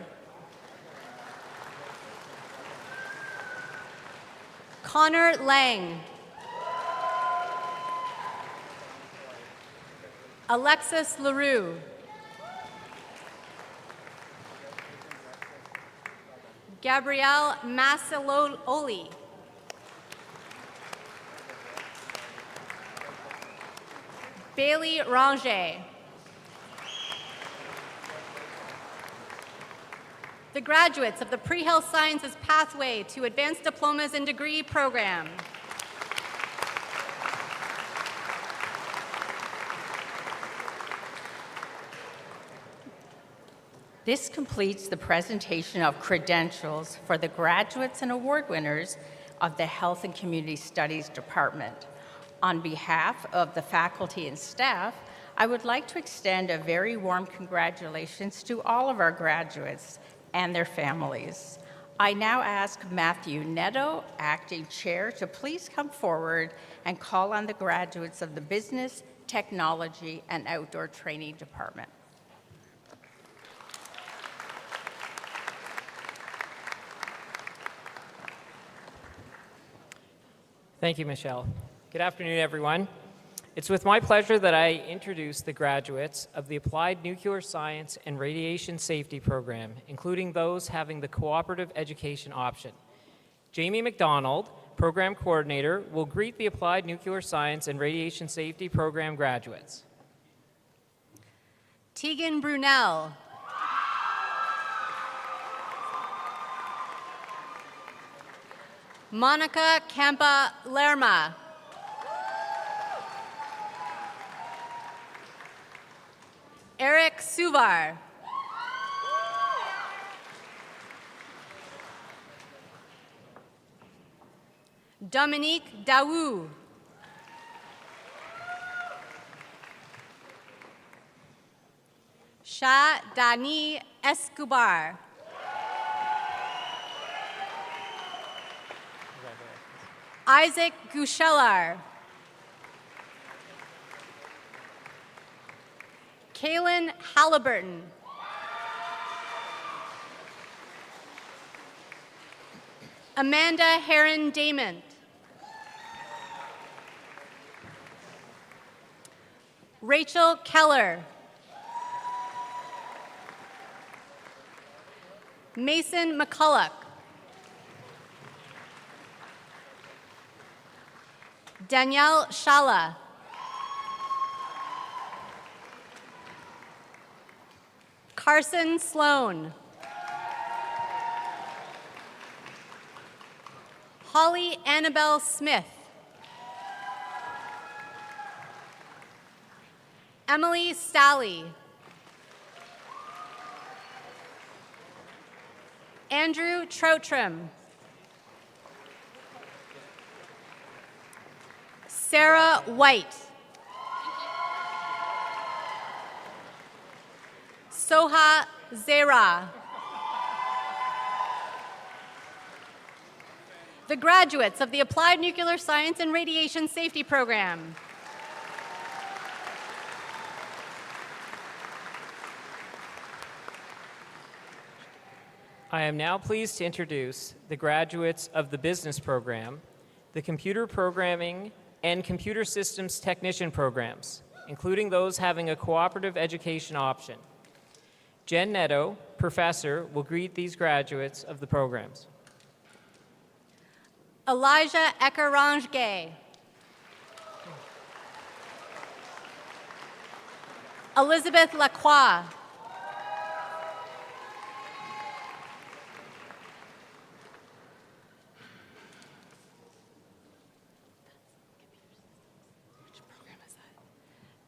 Connor Lang. Alexis LaRue. Gabrielle Massiloli. Bailey Ranger. The graduates of the Pre-Health Sciences Pathway to Advanced Diplomas and Degree Program. This completes the presentation of credentials for the graduates and award winners of the Health and Community Studies Department. On behalf of the faculty and staff, I would like to extend a very warm congratulations to all of our graduates and their families. I now ask Matthew Netto, Acting Chair, to please come forward and call on the graduates of the Business, Technology, and Outdoor Training Department. Thank you, Michelle. Good afternoon, everyone. It's with my pleasure that I introduce the graduates of the Applied Nuclear Science and Radiation Safety Program, including those having the cooperative education option. Jamie McDonald, Program Coordinator, will greet the Applied Nuclear Science and Radiation Safety Program graduates. Tegan Brunel. Monica Campa Lerma. Eric Suvar. Dominique Daou. Shah Dani Escobar. Isaac Gouchelar. Kaylin Halliburton. Amanda Heron Damon. Rachel Keller. Mason McCulloch. Danielle Shala. Carson Sloan. Holly Annabelle Smith. Emily Stalley. Andrew Troutrim. Sarah White. Soha Zera. The graduates of the Applied Nuclear Science and Radiation Safety Program. I am now pleased to introduce the graduates of the Business Program, the Computer Programming and Computer Systems Technician programs, including those having a cooperative education option. Jen Netto, Professor, will greet these graduates of the programs. Elijah Ekaranjge. Elizabeth Lacroix.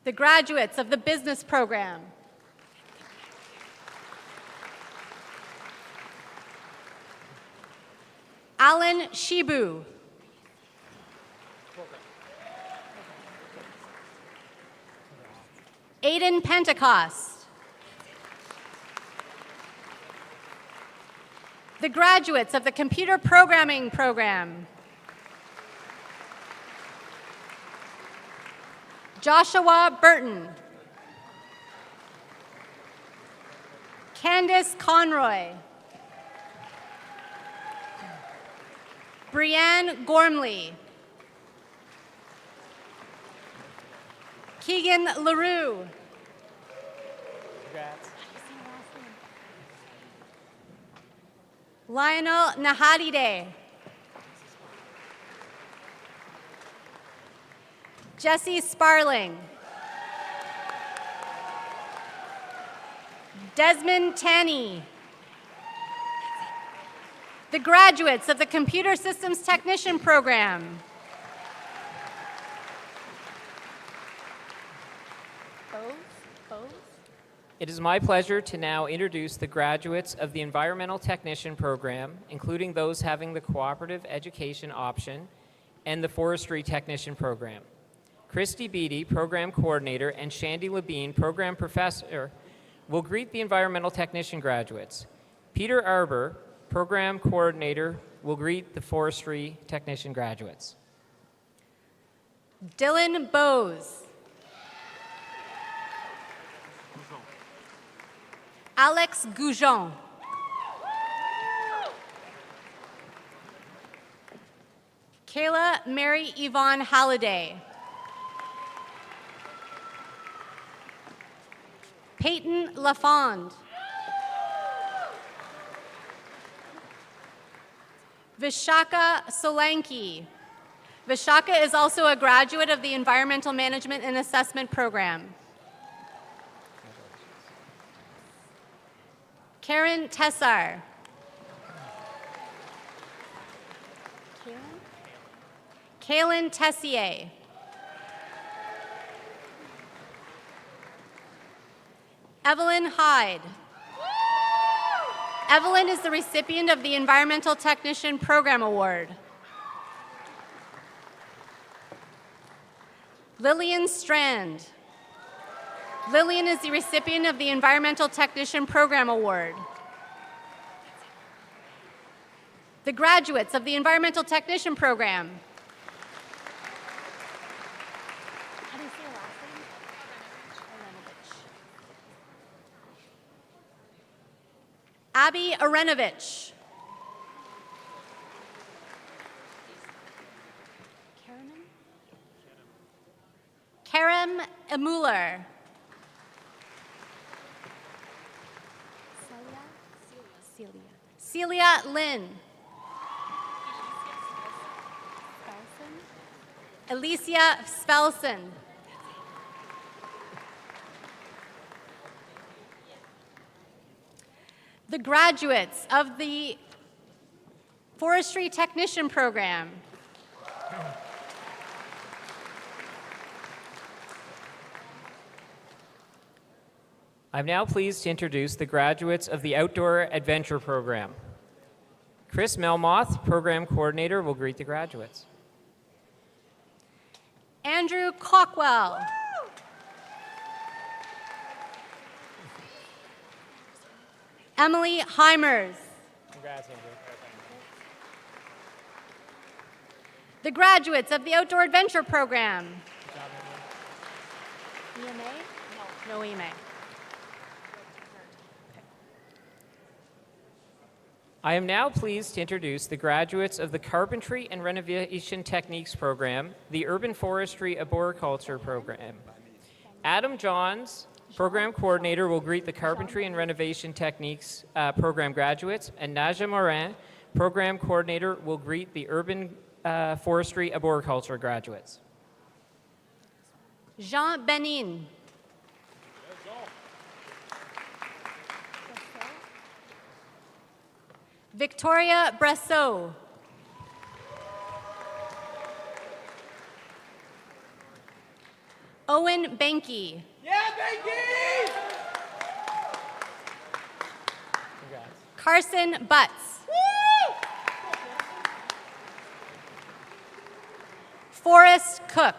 The graduates of the Business Program. Alan Shibu. Aiden Pentecost. The graduates of the Computer Programming Program. Joshua Burton. Candace Conroy. Brianne Gormley. Keegan LaRue. Lionel Nahadide. Jesse Sparling. Desmond Tanney. The graduates of the Computer Systems Technician Program. It is my pleasure to now introduce the graduates of the Environmental Technician Program, including those having the Cooperative Education option and the Forestry Technician Program. Christy Beatty, Program Coordinator, and Shandy Labine, Program Professor, will greet the Environmental Technician graduates. Peter Arbour, Program Coordinator, will greet the Forestry Technician graduates. Dylan Bose. Alex Goujon. Kayla Mary Yvonne Halliday. Peyton LaFond. Vishaka Solanki. Vishaka is also a graduate of the Environmental Management and Assessment Program. Karen Tessar. Kaylin Tessier. Evelyn Hyde. Evelyn is the recipient of the Environmental Technician Program Award. Lillian Strand. Lillian is the recipient of the Environmental Technician Program Award. The graduates of the Environmental Technician Program. How do you say your last name? Abby Arenovich. Kerem Emuller. Celia Lynn. Alicia Spelson. The graduates of the Forestry Technician Program. I'm now pleased to introduce the graduates of the Outdoor Adventure Program. Chris Melmoth, Program Coordinator, will greet the graduates. Andrew Cockwell. Emily Heimers. Congrats, Andrew. The graduates of the Outdoor Adventure Program. EMA? No EMA. I am now pleased to introduce the graduates of the Carpentry and Renovation Techniques Program, the Urban Forestry Arboriculture Program. Adam Johns, Program Coordinator, will greet the Carpentry and Renovation Techniques Program graduates, and Naja Morin, Program Coordinator, will greet the Urban Forestry Arboriculture graduates. Jean Benin. Victoria Bressot. Owen Benke. Yeah, Benke! Carson Butts. Woo! Forrest Cook.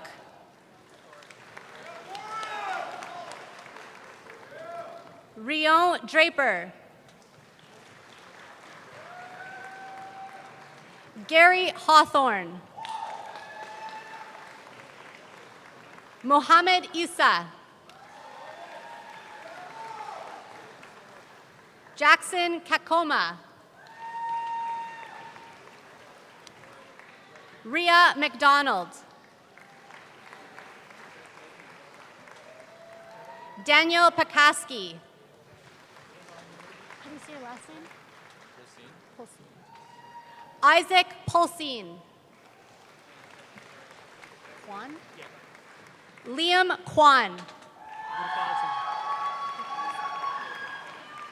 Rion Draper. Gary Hawthorne. Mohammed Issa. Jackson Kakoma. Rhea McDonald. Daniel Pakaski. How do you say your last name? Polsine. Isaac Polsine. Juan? Liam Kwan.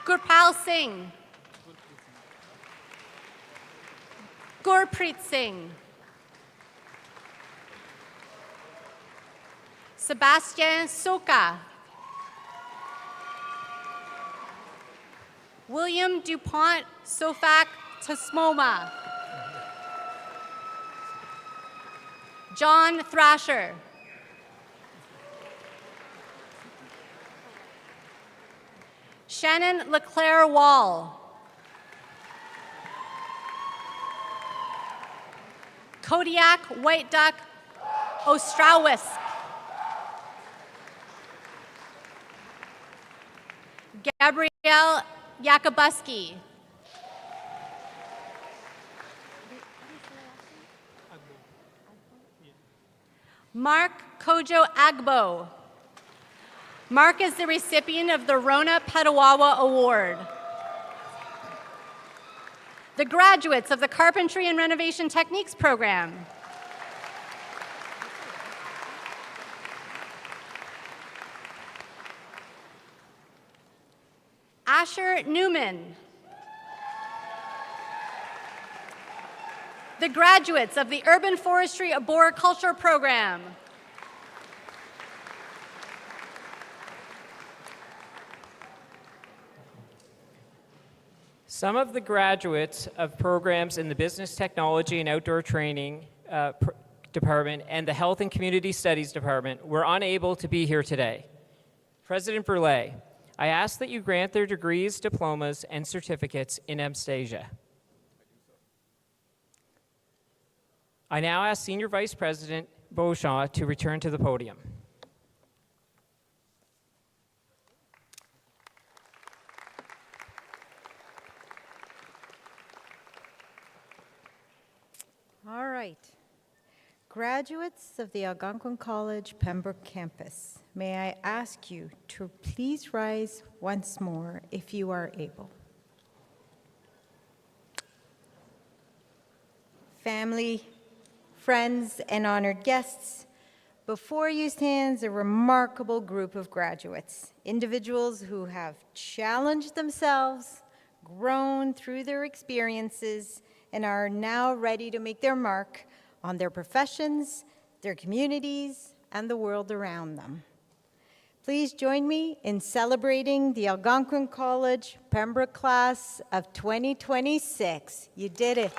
Gurpal Singh. Gurpreet Singh. Sebastien Soka. William DuPont Sofak Tasmoma. John Thrasher. Shannon LeClaire Wall. Kodiak White Duck Ostrawis. Gabrielle Yakubuski. Mark Kojo Agbo. Mark is the recipient of the Rona Petawawa Award. The graduates of the Carpentry and Renovation Techniques program. Asher Newman. The graduates of the Urban Forestry Arboriculture program. Some of the graduates of programs in the Business Technology and Outdoor Training Department and the Health and Community Studies Department were unable to be here today. President Burleigh, I ask that you grant their degrees, diplomas, and certificates in Anastasia. I now ask Senior Vice President Beauchamp to return to the podium. All right. Graduates of the Algonquin College Pembroke campus, may I ask you to please rise once more if you are able. Family, friends, and honored guests, before you stands a remarkable group of graduates, individuals who have challenged themselves, grown through their experiences, and are now ready to make their mark on their professions, their communities, and the world around them. Please join me in celebrating the Algonquin College Pembroke class of 2026. You did it.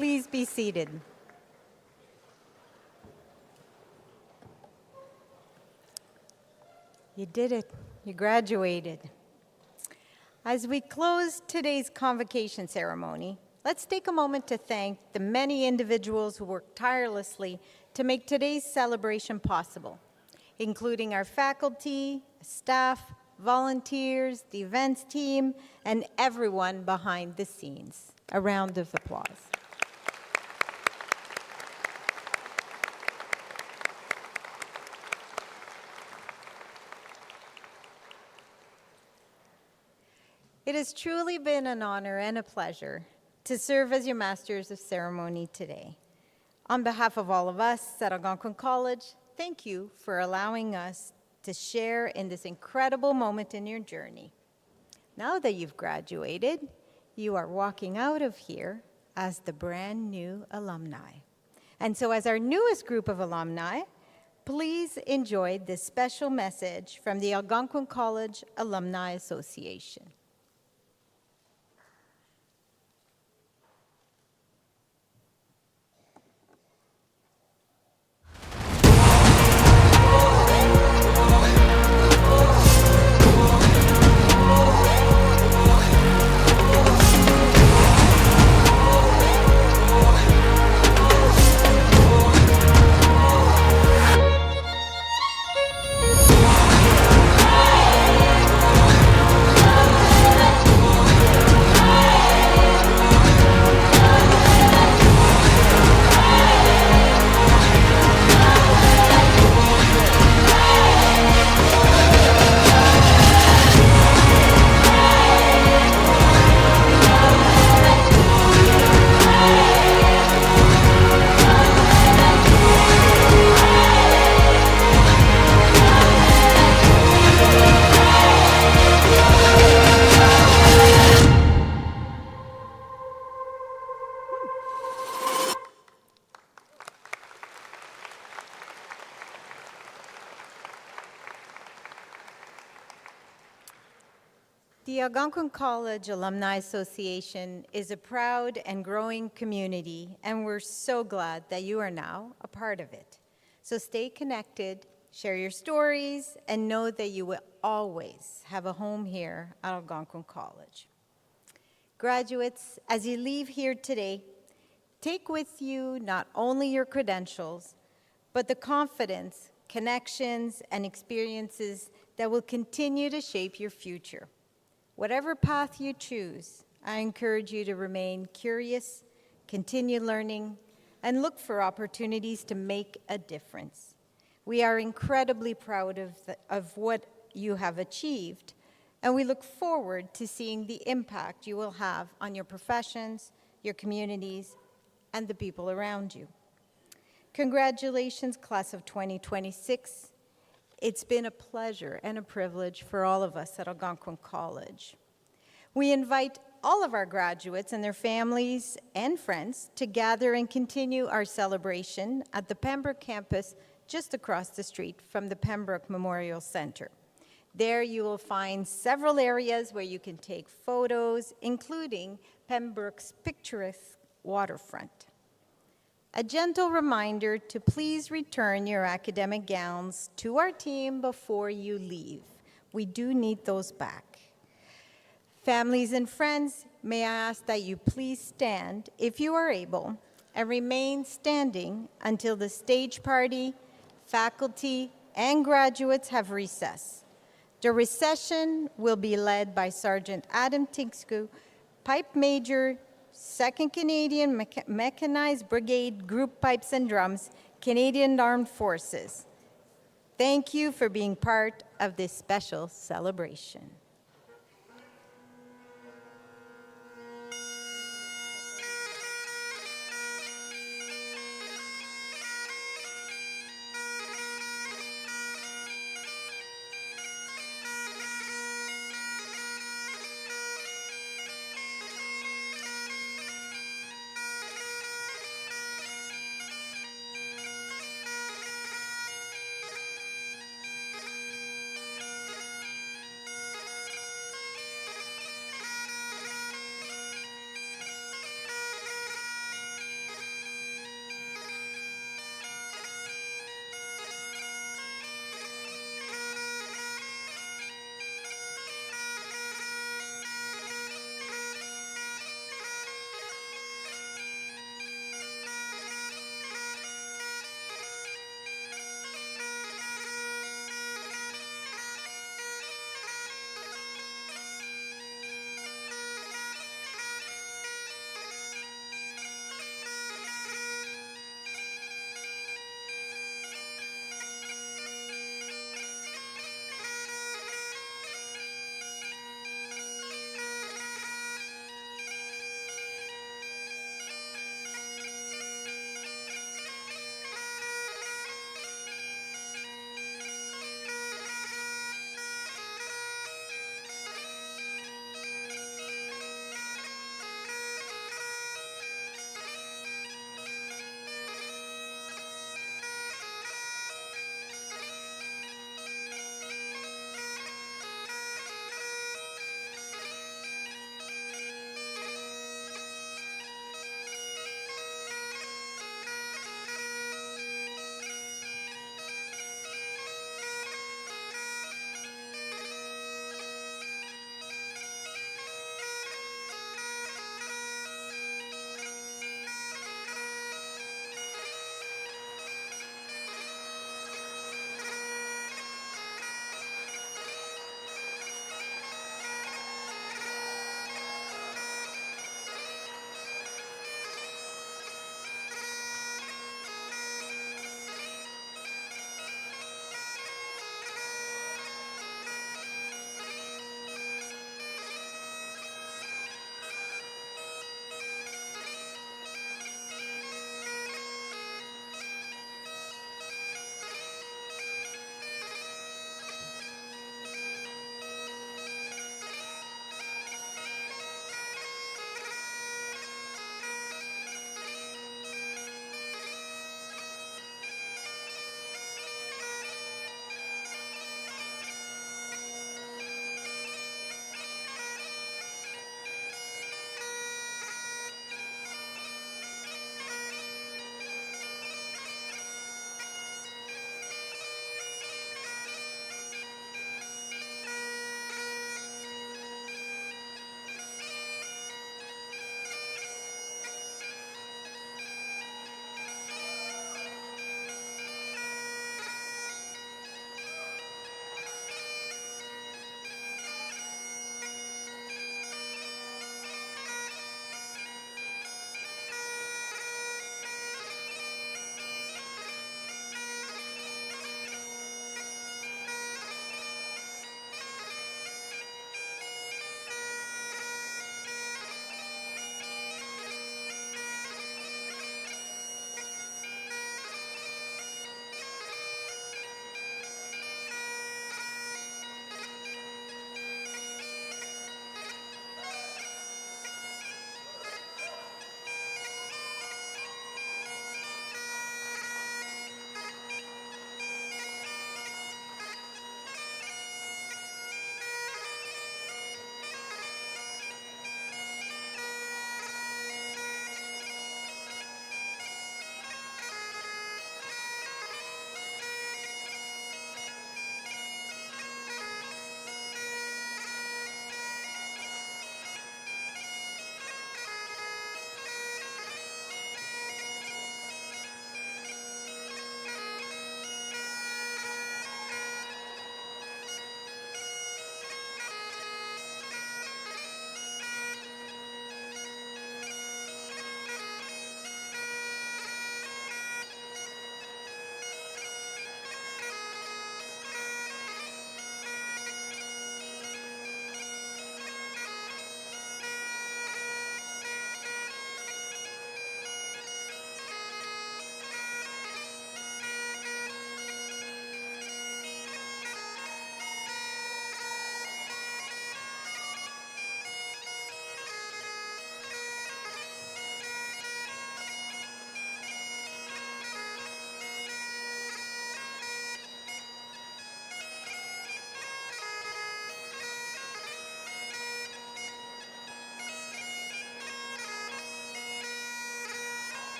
Please be seated. You did it. You graduated. As we close today's convocation ceremony, let's take a moment to thank the many individuals who worked tirelessly to make today's celebration possible, including our faculty, staff, volunteers, the events team, and everyone behind the scenes. A round of applause. It has truly been an honor and a pleasure to serve as your Masters of Ceremony today. On behalf of all of us at Algonquin College, thank you for allowing us to share in this incredible moment in your journey. Now that you've graduated, you are walking out of here as the brand new alumni. And so as our newest group of alumni, please enjoy this special message from the Algonquin College Alumni Association. The Algonquin College Alumni Association is a proud and growing community, and we're so glad that you are now a part of it. So stay connected, share your stories, and know that you will always have a home here at Algonquin College. Graduates, as you leave here today, take with you not only your credentials, but the confidence, connections, and experiences that will continue to shape your future. Whatever path you choose, I encourage you to remain curious, continue learning, and look for opportunities to make a difference. We are incredibly proud of what you have achieved, and we look forward to seeing the impact you will have on your professions, your communities, and the people around you. Congratulations, class of 2026. It's been a pleasure and a privilege for all of us at Algonquin College. We invite all of our graduates and their families and friends to gather and continue our celebration at the Pembroke campus just across the street from the Pembroke Memorial Center. There you will find several areas where you can take photos, including Pembroke's picturesque waterfront. A gentle reminder to please return your academic gowns to our team before you leave. We do need those back. Families and friends, may I ask that you please stand, if you are able, and remain standing until the stage party, faculty, and graduates have recessed. The recession will be led by Sergeant Adam Tigsku, Pipe Major, 2nd Canadian Mechanized Brigade Group Pipes and Drums, Canadian Armed Forces. Thank you for being part of this special celebration.